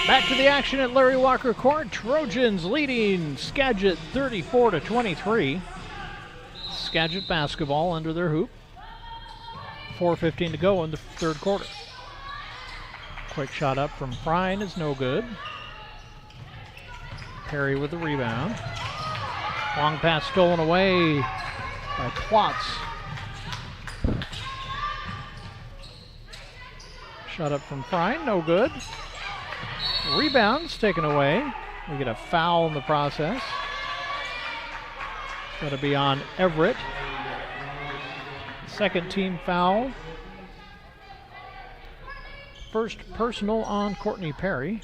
Back to the action at Larry Walker Court. Trojans leading Skagit 34-23. Skagit basketball under their hoop. 4:15 to go in the third quarter. Quick shot up from Frine is no good. Perry with the rebound. Long pass stolen away by Plotz. Shot up from Frine, no good. Rebounds taken away. We get a foul in the process. Got to be on Everett. Second team foul. First personal on Courtney Perry.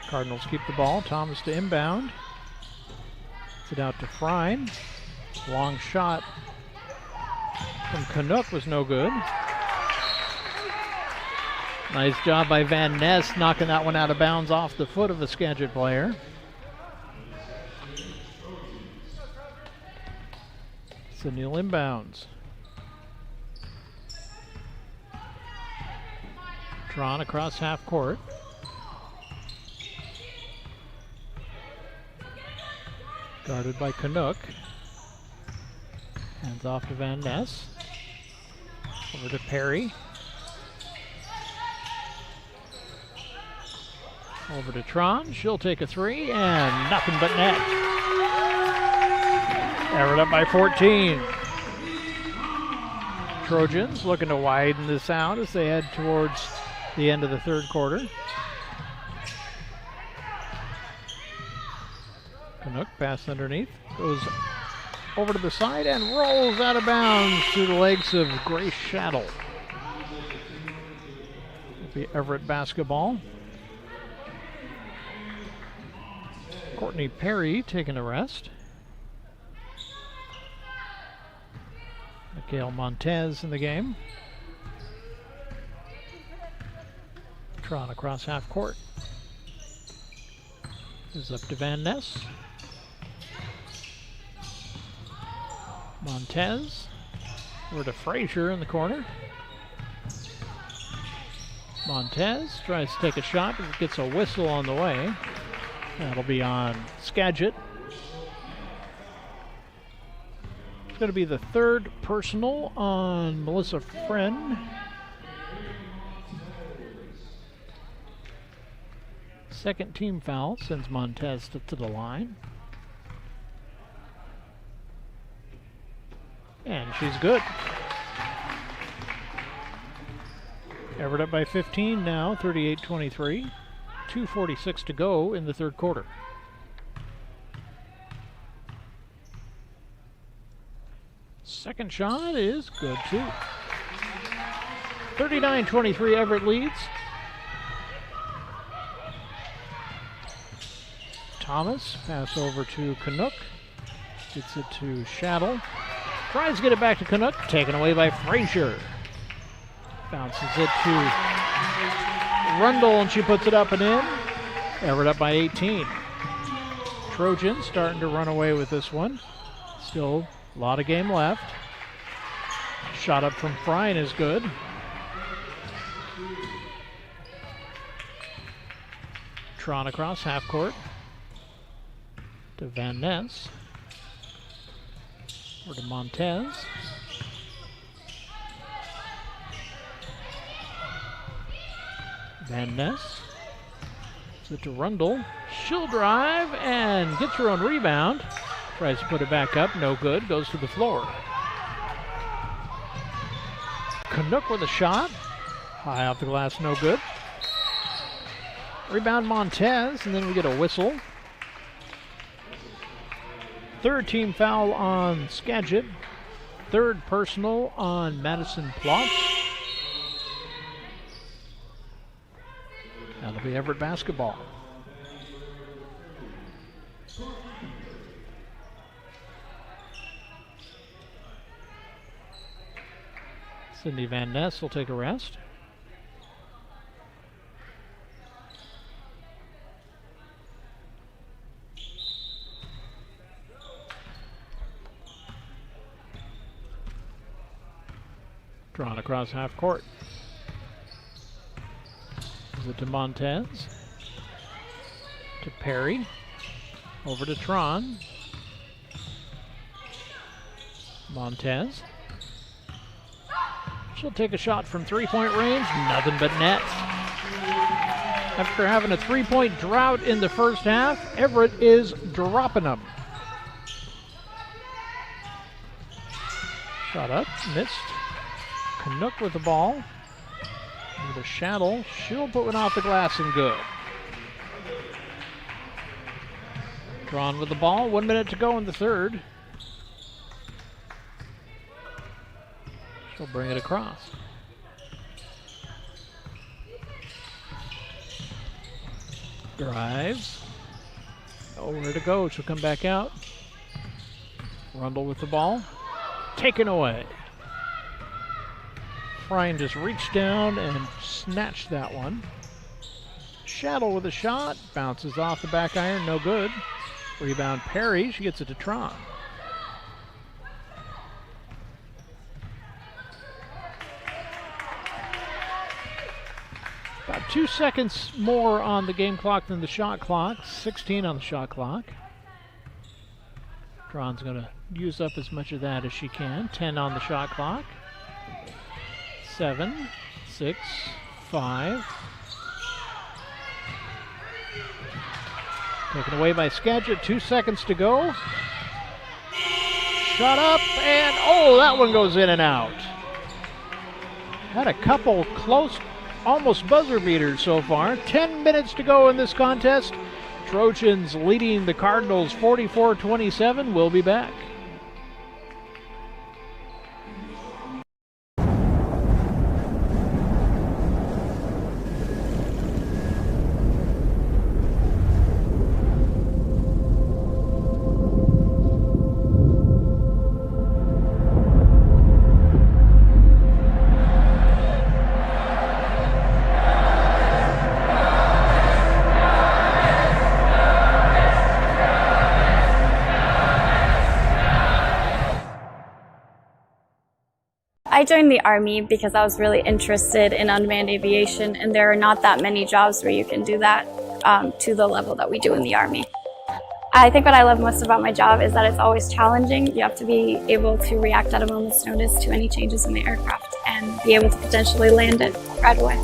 Cardinals keep the ball. Thomas to inbound. It's it out to Frine. Long shot from Canuck was no good. Nice job by Van Ness knocking that one out of bounds off the foot of the Skagit player. Sunil inbounds. Tron across half court. Guarded by Canuck. Hands off to Van Ness. Over to Perry. Over to Tron. She'll take a 3 and nothing but net. Everett up by 14. Trojans looking to widen this out as they head towards the end of the third quarter. Canuck pass underneath. Goes over to the side and rolls out of bounds to the legs of Grace Shaddle. It'll be Everett basketball. Courtney Perry taking a rest. Mikhail Montez in the game. Tron across half court. Is up to Van Ness. Montez. Over to Frazier in the corner. Montez tries to take a shot, but gets a whistle on the way. That'll be on Skagit. It's going to be the third personal on Melissa Friend. Second team foul sends Montez to the line. And she's good. Everett up by 15 now, 38-23. 2:46 to go in the third quarter. Second shot is good too. 39-23 Everett leads. Thomas, pass over to Canuck. Gets it to Shaddle. Tries to get it back to Canuck. Taken away by Frazier. Bounces it to Rundle, and she puts it up and in. Everett up by 18. Trojans starting to run away with this one. Still a lot of game left. Shot up from Fryan is good. Tron across half court to Van Ness. Or to Montez. Van Ness. So to Rundle. She'll drive and gets her own rebound. Tries to put it back up. No good. Goes to the floor. Canuck with a shot. High off the glass. No good. Rebound Montez. And then we get a whistle. Third team foul on Skagit. Third personal on Madison Plotz. That'll be Everett basketball. Cindy Van Ness will take a rest. Drawn across half court. Is it to Montez? To Perry. Over to Tron. Montez. She'll take a shot from three-point range. Nothing but net. After having a three-point drought in the first half, Everett is dropping them. Shot up, missed. Canuck with the ball. With a Shaddle. She'll put one off the glass and good. Drawn with the ball. 1 minute to go in the third. She'll bring it across. Drives. Nowhere to go. She'll come back out. Rundle with the ball. Taken away. Fryan just reached down and snatched that one. Shaddle with a shot. Bounces off the back iron. No good. Rebound Perry. She gets it to Tron. About 2 seconds more on the game clock than the shot clock. 16 on the shot clock. Tron's going to use up as much of that as she can. 10 on the shot clock. 7, 6, 5. Taken away by Skagit. 2 seconds to go. Shot up, and oh, that one goes in and out. Had a couple close, almost buzzer beaters so far. 10 minutes to go in this contest. Trojans leading the Cardinals 44-27. We'll be back. I joined the Army because I was really interested in unmanned aviation, and there are not that many jobs where you can do that to the level that we do in the Army. I think what I love most about my job is that it's always challenging. You have to be able to react at a moment's notice to any changes in the aircraft and be able to potentially land it right away.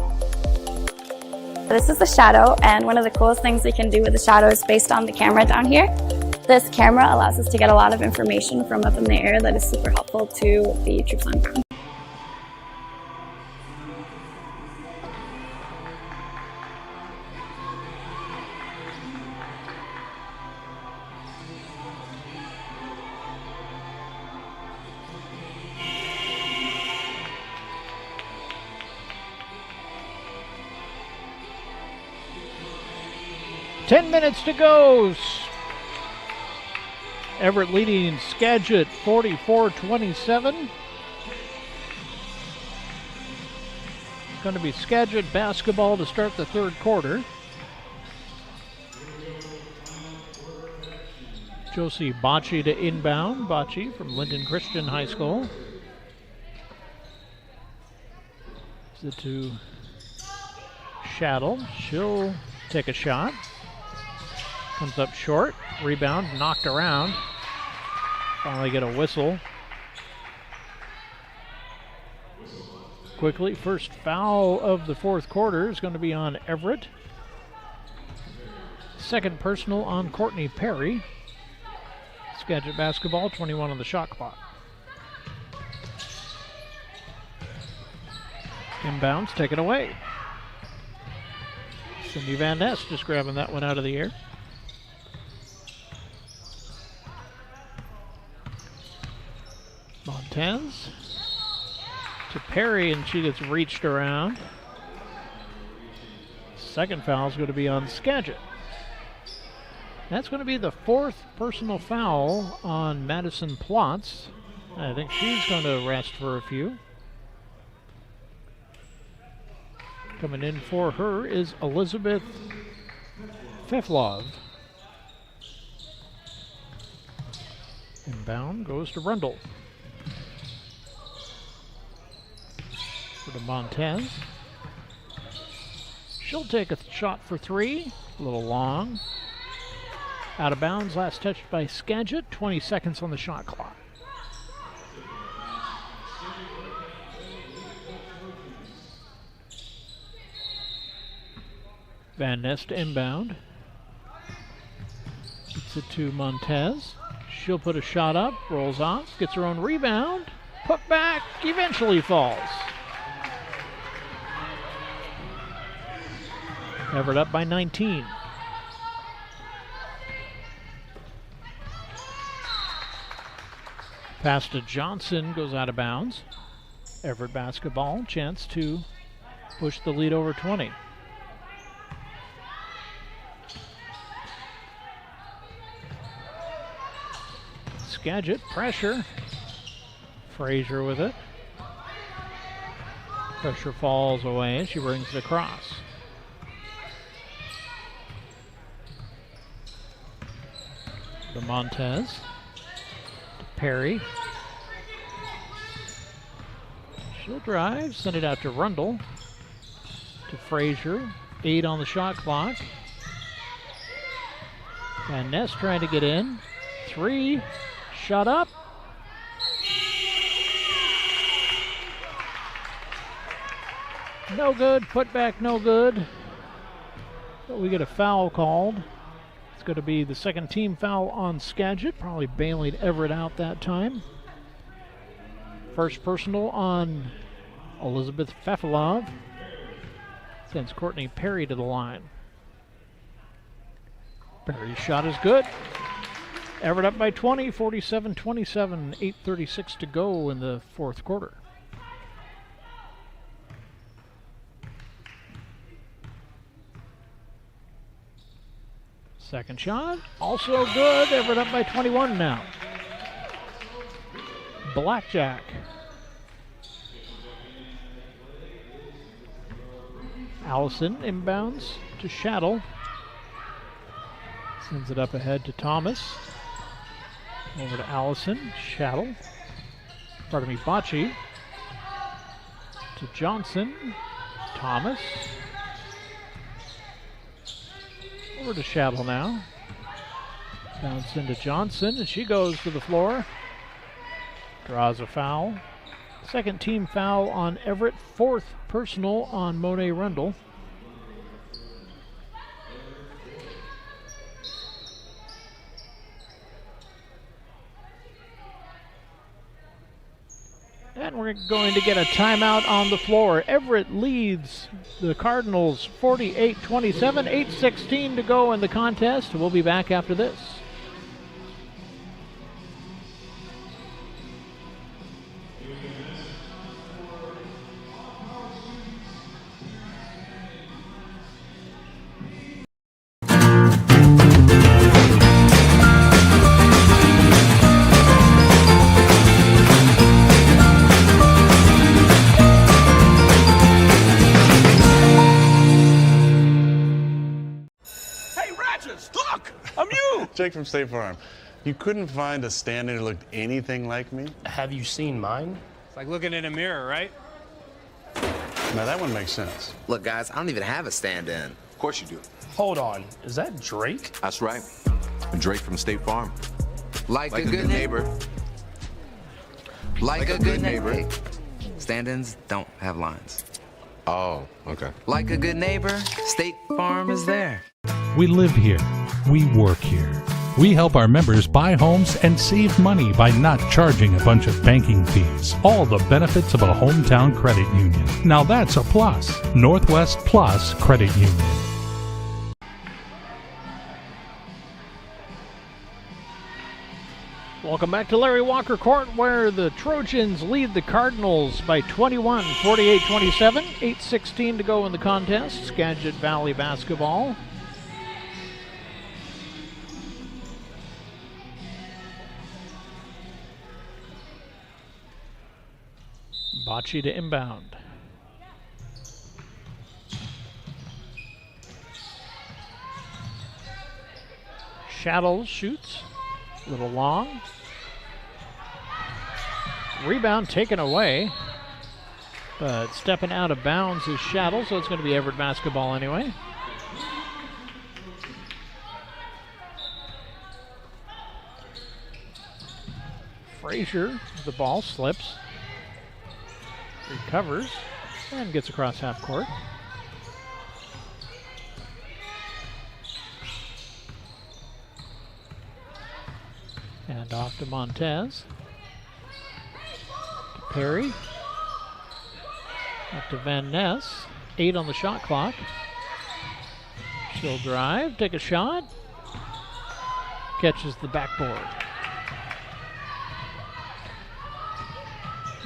This is the Shadow, and one of the coolest things we can do with the Shadow is based on the camera down here. This camera allows us to get a lot of information from up in the air that is super helpful to the troops on ground. Ten minutes to go. Everett leading Skagit 44-27. It's going to be Skagit basketball to start the third quarter. Josie Bocci to inbound. Bocci from Linden Christian High School. Is it to Shaddle? She'll take a shot. Comes up short. Rebound knocked around. Finally get a whistle. Quickly, first foul of the fourth quarter is going to be on Everett. Second personal on Courtney Perry. Skagit basketball, 21 on the shot clock. Inbounds, taken away. Cindy Van Ness just grabbing that one out of the air. Montez to Perry, and she gets reached around. Second foul is going to be on Skagit. That's going to be the fourth personal foul on Madison Plotz. I think she's going to rest for a few. Coming in for her is Elizabeth Feflov. Inbound goes to Rundle. To Montez. She'll take a shot for three. A little long. Out of bounds. Last touched by Skagit. 20 seconds on the shot clock. Van Ness to inbound. Gets it to Montez. She'll put a shot up. Rolls off. Gets her own rebound. Put back. Eventually falls. Everett up by 19. Pass to Johnson goes out of bounds. Everett basketball, chance to push the lead over 20. Skagit, pressure. Frazier with it. Pressure falls away. She brings it across. To Montez. To Perry. She'll drive. Send it out to Rundle. To Frazier. 8 on the shot clock. Van Ness trying to get in. 3. Shot up. No good. Put back, no good. But we get a foul called. It's going to be the second team foul on Skagit. Probably bailing Everett out that time. First personal on Elizabeth Fefilov. Sends Courtney Perry to the line. Perry's shot is good. Everett up by 20, 47-27, 8:36 to go in the fourth quarter. Second shot, also good. Everett up by 21 now. Blackjack. Allison inbounds to Shaddle. Sends it up ahead to Thomas. Over to Allison. Shaddle. Bocci. to Johnson. Thomas. Over to Shattle now. Bounce into Johnson, and she goes to the floor. Draws a foul. Second team foul on Everett. Fourth personal on Monet Rundle. And we're going to get a timeout on the floor. Everett leads the Cardinals 48-27, 8:16 to go in the contest. We'll be back after this. Jake from State Farm. You couldn't find a stand-in who looked anything like me? Have you seen mine? It's like looking in a mirror, right? Now that one makes sense. Look, guys, I don't even have a stand-in. Of course you do. Hold on. Is that Drake? That's right. Drake from State Farm. Like a good neighbor. Like a good neighbor. Stand-ins don't have lines. Oh, okay. Like a good neighbor, State Farm is there. We live here. We work here. We help our members buy homes and save money by not charging a bunch of banking fees. All the benefits of a hometown credit union. Now that's a plus. Northwest Plus Credit Union. Welcome back to Larry Walker Court, where the Trojans lead the Cardinals by 21, 48-27, 8:16 to go in the contest. Skagit Valley basketball. Bocce to inbound. Shattle shoots. A little long. Rebound taken away. But stepping out of bounds is Shattle, so it's going to be Everett basketball anyway. Frazier, the ball slips. Recovers and gets across half court. And off to Montez. To Perry. Up to Van Ness. 8 on the shot clock. She'll drive, take a shot. Catches the backboard.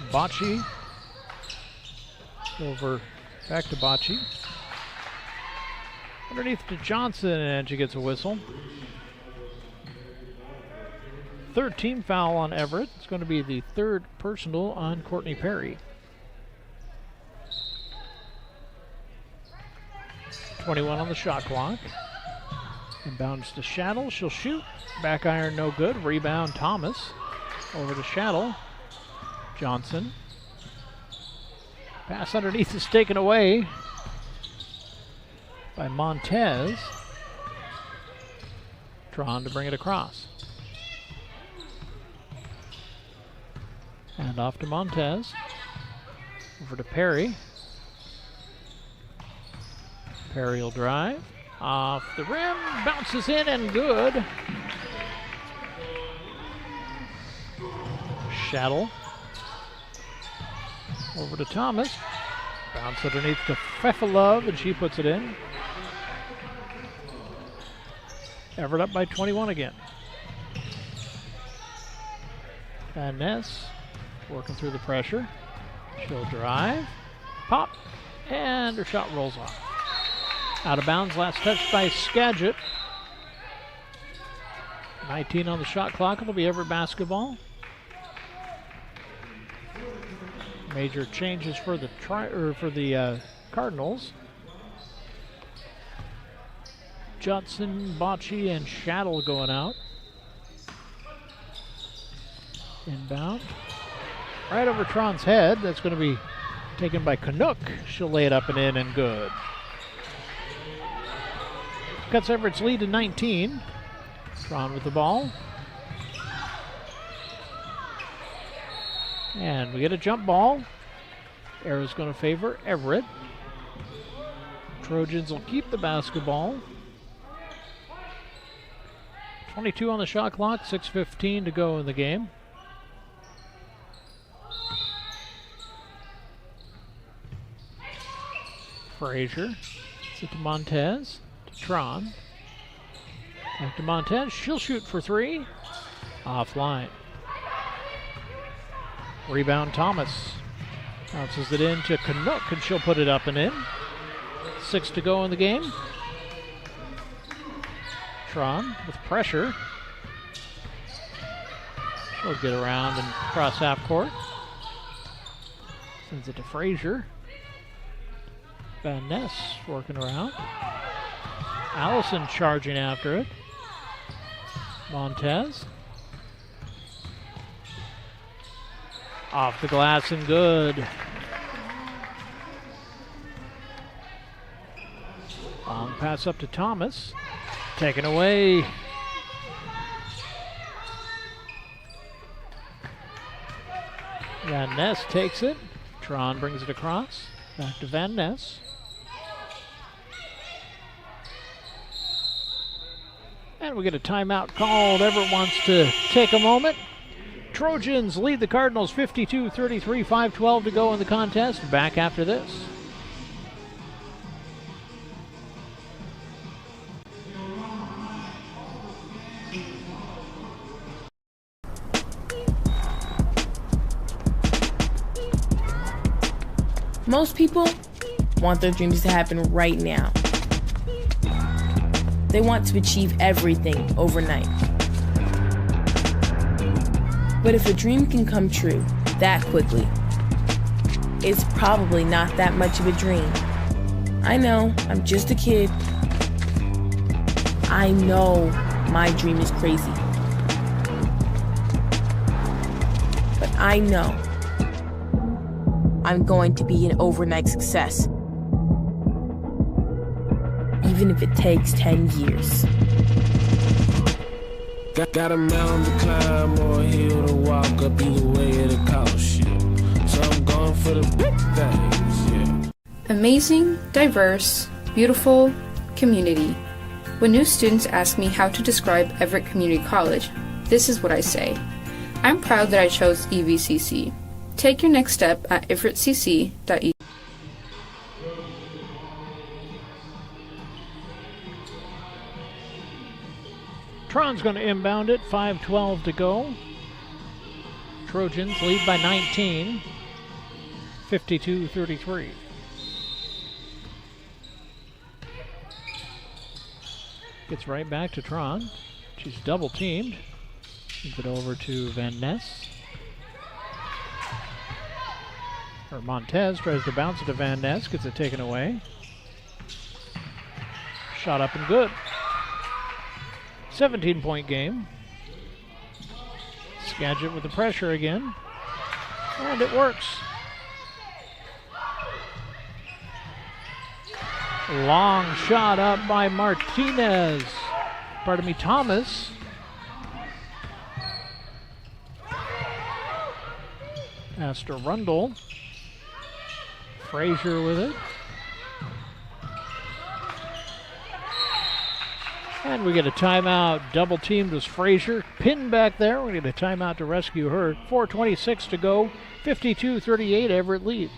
Bocce. Over back to Bocce. Underneath to Johnson, and she gets a whistle. Third team foul on Everett. It's going to be the third personal on Courtney Perry. 21 on the shot clock. Inbounds to Shattle. She'll shoot. Back iron, no good. Rebound, Thomas. Over to Shattle. Johnson. Pass underneath is taken away by Montez. Tron to bring it across. And off to Montez. Over to Perry. Perry will drive. Off the rim. Bounces in and good. Shattle. Over to Thomas. Bounce underneath to Fefalove, and she puts it in. Everett up by 21 again. Van Ness working through the pressure. She'll drive. Pop. And her shot rolls off. Out of bounds. Last touch by Skagit. 19 on the shot clock. It'll be Everett basketball. Major changes for the Cardinals. Judson, Bocce, and Shattle going out. Inbound. Right over Tron's head. That's going to be Taken by Canuck. She'll lay it up and in and good. Cuts Everett's lead to 19. Tron with the ball. And we get a jump ball. Arrow's going to favor Everett. Trojans will keep the basketball. 22 on the shot clock, 6:15 to go in the game. Frazier. It's to Montez. To Tron. Back to Montez. She'll shoot for three. Offline. Rebound Thomas. Bounces it in to Canuck, and she'll put it up and in. 6 to go in the game. Tron with pressure. She'll get around and cross half court. Sends it to Frazier. Van Ness working around. Allison charging after it. Montez. Off the glass and good. Long pass up to Thomas. Taken away. Van Ness takes it. Tron brings it across. Back to Van Ness. And we get a timeout called. Everett wants to take a moment. Trojans lead the Cardinals 52-33, 5:12 to go in the contest. Back after this. Most people want their dreams to happen right now. They want to achieve everything overnight. But if a dream can come true that quickly, it's probably not that much of a dream. I know, I'm just a kid. I know my dream is crazy. But I know I'm going to be an overnight success. Even if it takes 10 years. Got a mountain to climb or a hill to walk up, either way it'll cost you. So I'm going for the big things, yeah. Amazing, diverse, beautiful community. When new students ask me how to describe Everett Community College, this is what I say. I'm proud that I chose EVCC. Take your next step at everettcc.edu. Tron's going to inbound it, 5:12 to go. Trojans lead by 19, 52-33. Gets right back to Tron. She's double teamed. Gives it over to Van Ness. Or Montez tries to bounce it to Van Ness, gets it taken away. Shot up and good. 17-point game. Skagit with the pressure again. And it works. Long shot up by Martinez. Pardon me, Thomas. Pass to Rundle. Frazier with it. And we get a timeout. Double teamed was Frazier. Pinned back there. We get a timeout to rescue her. 4:26 to go. 52-38. Everett leads.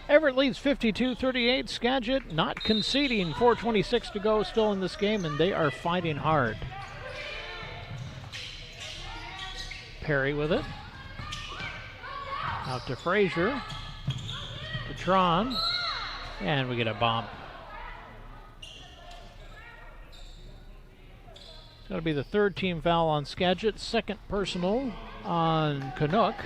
Everett leads 52-38. Skagit not conceding. 4:26 to go still in this game, and they are fighting hard. Perry with it. Out to Frazier. To Tron. And we get a bomb. It's going to be the third team foul on Skagit. Second personal on Canuck.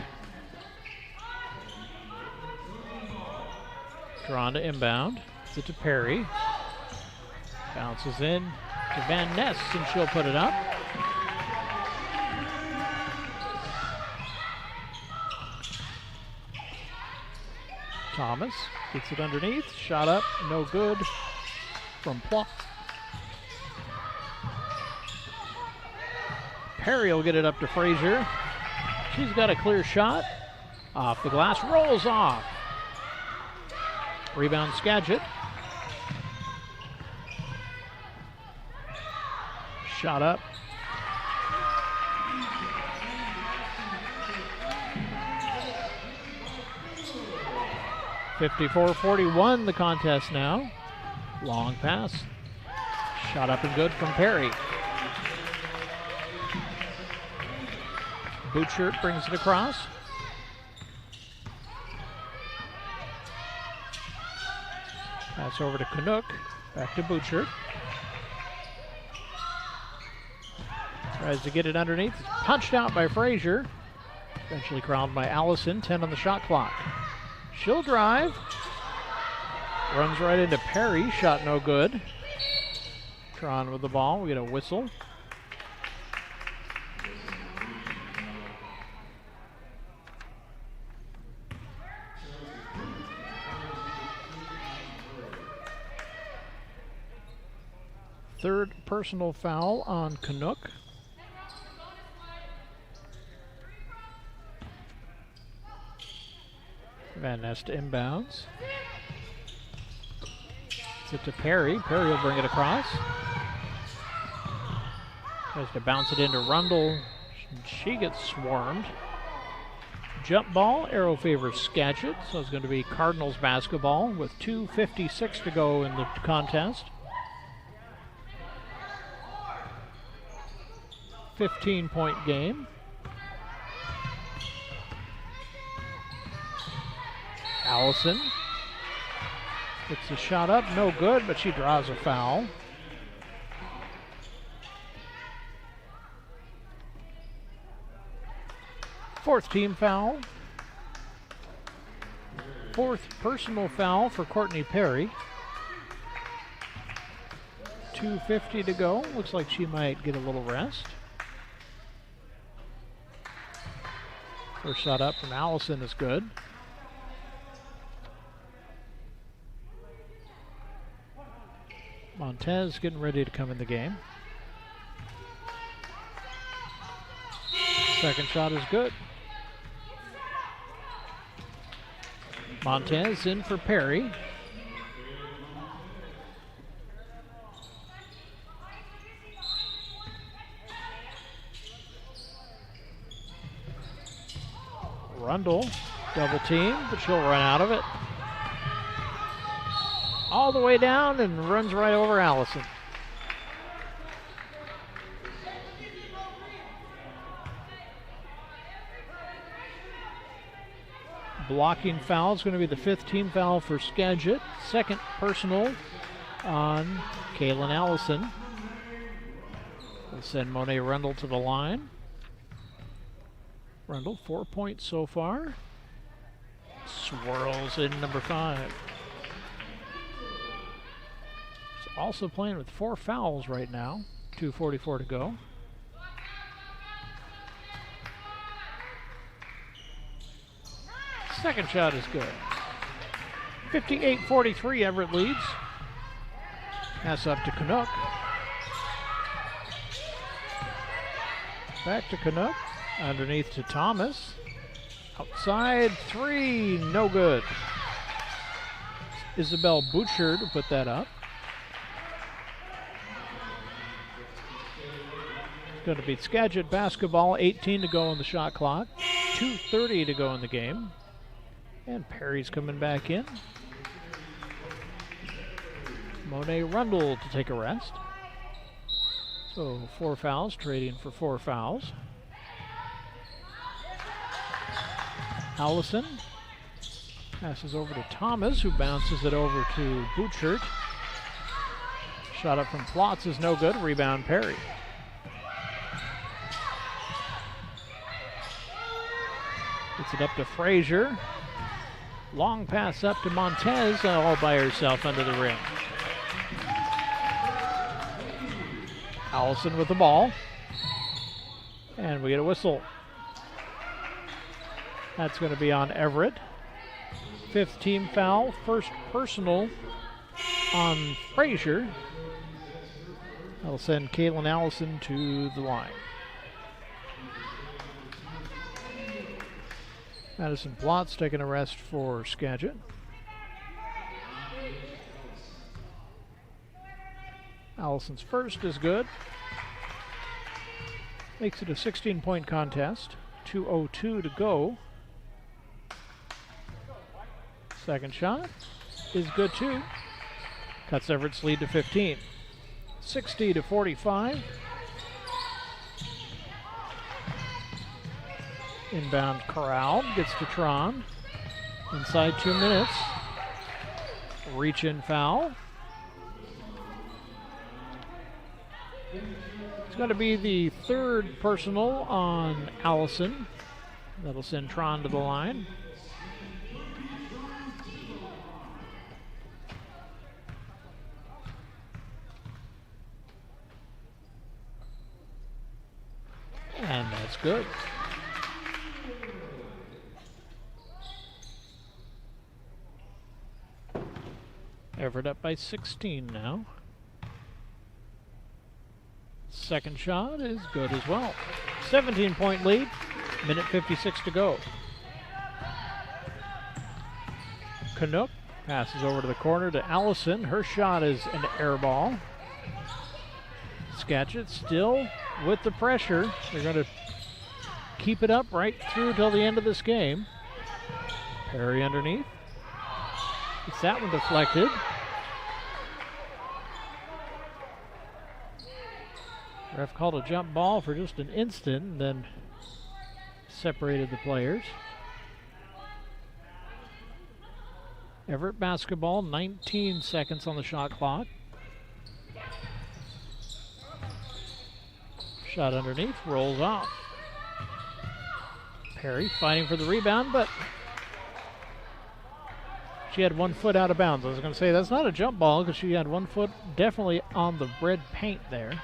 Drawn to inbound. It's it to Perry. Bounces in to Van Ness, and she'll put it up. Thomas gets it underneath. Shot up, no good from Pluck. Perry will get it up to Frazier. She's got a clear shot. Off the glass, rolls off. Rebound Skagit. Shot up. (54-41) the contest now. Long pass. Shot up and good from Perry. Bootshirt brings it across. Pass over to Canuck. Back to Bootshirt. Tries to get it underneath. It's punched out by Frazier. Eventually crowned by Allison. 10 on the shot clock. She'll drive. Runs right into Perry. Shot no good. Tron with the ball. We get a whistle. Third personal foul on Canuck. Van Ness to inbounds. It's it to Perry. Perry will bring it across. Tries to bounce it into Rundle. She gets swarmed. Jump ball. Arrow favors Skagit. So it's going to be Cardinals basketball with 2:56 to go in the contest. 15-point game. Allison gets the shot up, no good, but she draws a foul. Fourth team foul. Fourth personal foul for Courtney Perry. 2:50 to go. Looks like she might get a little rest. First shot up from Allison is good. Montez getting ready to come in the game. Second shot is good. Montez in for Perry. Rundle, double team, but she'll run out of it. All the way down and runs right over Allison. Blocking foul is going to be the fifth team foul for Skagit. Second personal on Kaylin Allison. We'll send Monet Rundle to the line. Rundle, 4 points so far. Swirls in number 5. He's also playing with 4 fouls right now. 2:44 to go. Second shot is good. 58-43, Everett leads. Pass up to Canuck. Back to Canuck. Underneath to Thomas. Outside 3, no good. Isabel Butcher to put that up. It's going to be Skagit basketball. 18 to go on the shot clock. 2:30 to go in the game. And Perry's coming back in. Monet Rundle to take a rest. So 4 fouls, trading for 4 fouls. Allison passes over to Thomas, who bounces it over to Butchert. Shot up from Plotz is no good. Rebound Perry. Gets it up to Frazier. Long pass up to Montez, all by herself under the rim. Allison with the ball. And we get a whistle. That's going to be on Everett. 5th team foul, first personal on Frazier. That'll send Caitlin Allison to the line. Madison Plotz taking a rest for Skagit. Allison's first is good. Makes it a 16-point contest. 2:02 to go. Second shot is good too. Cuts Everett's lead to 15. 60 to 45. Inbound Corral gets to Tron. Inside 2 minutes. Reach in foul. It's going to be the 3rd personal on Allison. That'll send Tron to the line. And that's good. Everett up by 16 now. Second shot is good as well. 17-point lead, minute 56 to go. Canuck passes over to the corner to Allison. Her shot is an air ball. Skagit still with the pressure. They're going to keep it up right through till the end of this game. Perry underneath. It's that one deflected. Ref called a jump ball for just an instant and then separated the players. Everett basketball, 19 seconds on the shot clock. Shot underneath, rolls off. Perry fighting for the rebound, but she had 1 foot out of bounds. I was going to say that's not a jump ball because she had 1 foot definitely on the red paint there.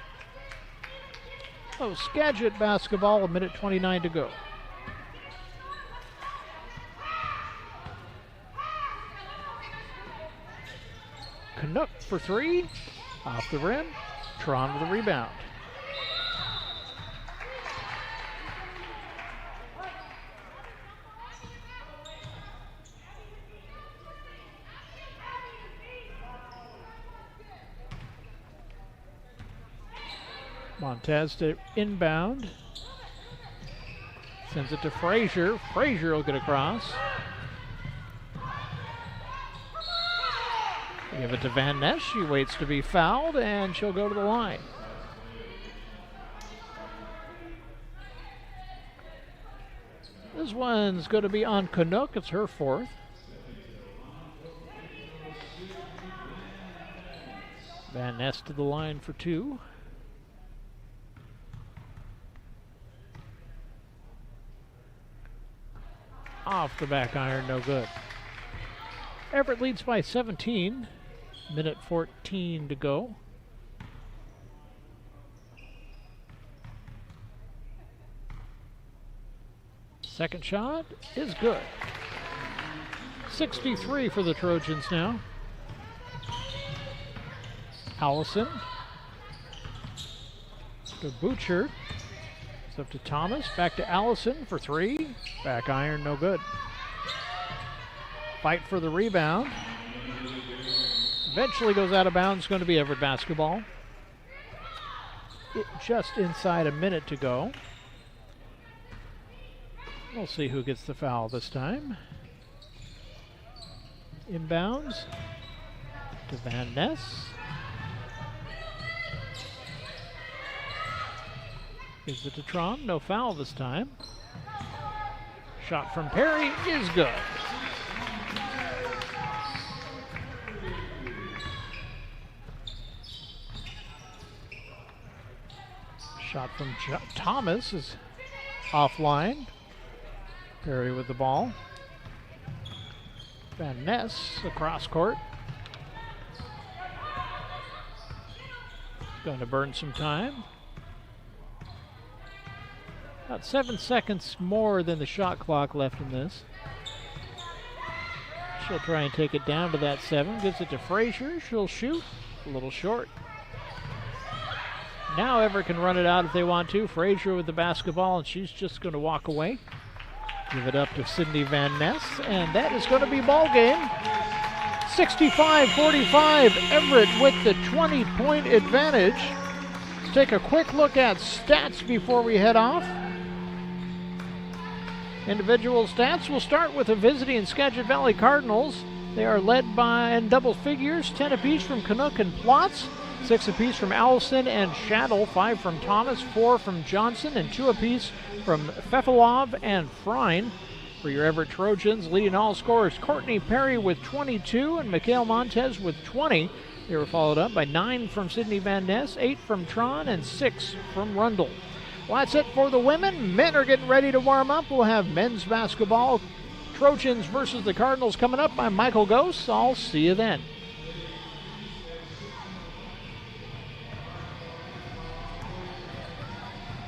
So Skagit basketball, a minute 29 to go. Canuck for 3, off the rim. Tron with a rebound. Montez to inbound. Sends it to Frazier. Frazier will get across. Give it to Van Ness. She waits to be fouled, and she'll go to the line. This one's going to be on Canuck. It's her 4th. Van Ness to the line for 2. Off the back iron, no good. Everett leads by 17. Minute 14 to go. Second shot is good. 63 for the Trojans now. Allison to Butcher. It's up to Thomas. Back to Allison for 3. Back iron, no good. Fight for the rebound. Eventually goes out of bounds. Going to be Everett basketball. Just inside a minute to go. We'll see who gets the foul this time. Inbounds to Van Ness. Gives it to Tron. No foul this time. Shot from Perry is good. Shot from Thomas is offline. Perry with the ball. Van Ness across court. Going to burn some time. About 7 seconds more than the shot clock left in this. She'll try and take it down to that 7. Gives it to Frazier. She'll shoot. A little short. Now Everett can run it out if they want to. Frazier with the basketball, and she's just going to walk away. Give it up to Sydney Van Ness, and that is going to be ball game. 65-45, Everett with the 20-point advantage. Let's take a quick look at stats before we head off. Individual stats, we'll start with the visiting Skagit Valley Cardinals. They are led by in double figures, 10 apiece from Canuck and Plotz, 6 apiece from Allison and Shaddle, 5 from Thomas, 4 from Johnson, and 2 apiece from Fefilov and Frine. For your Everett Trojans, leading all scorers, Courtney Perry with 22 and Mikhail Montez with 20. They were followed up by 9 from Sydney Van Ness, 8 from Tron, and 6 from Rundle. Well, that's it for the women. Men are getting ready to warm up. We'll have men's basketball, Trojans versus the Cardinals coming up. I'm Michael Gose. I'll see you then.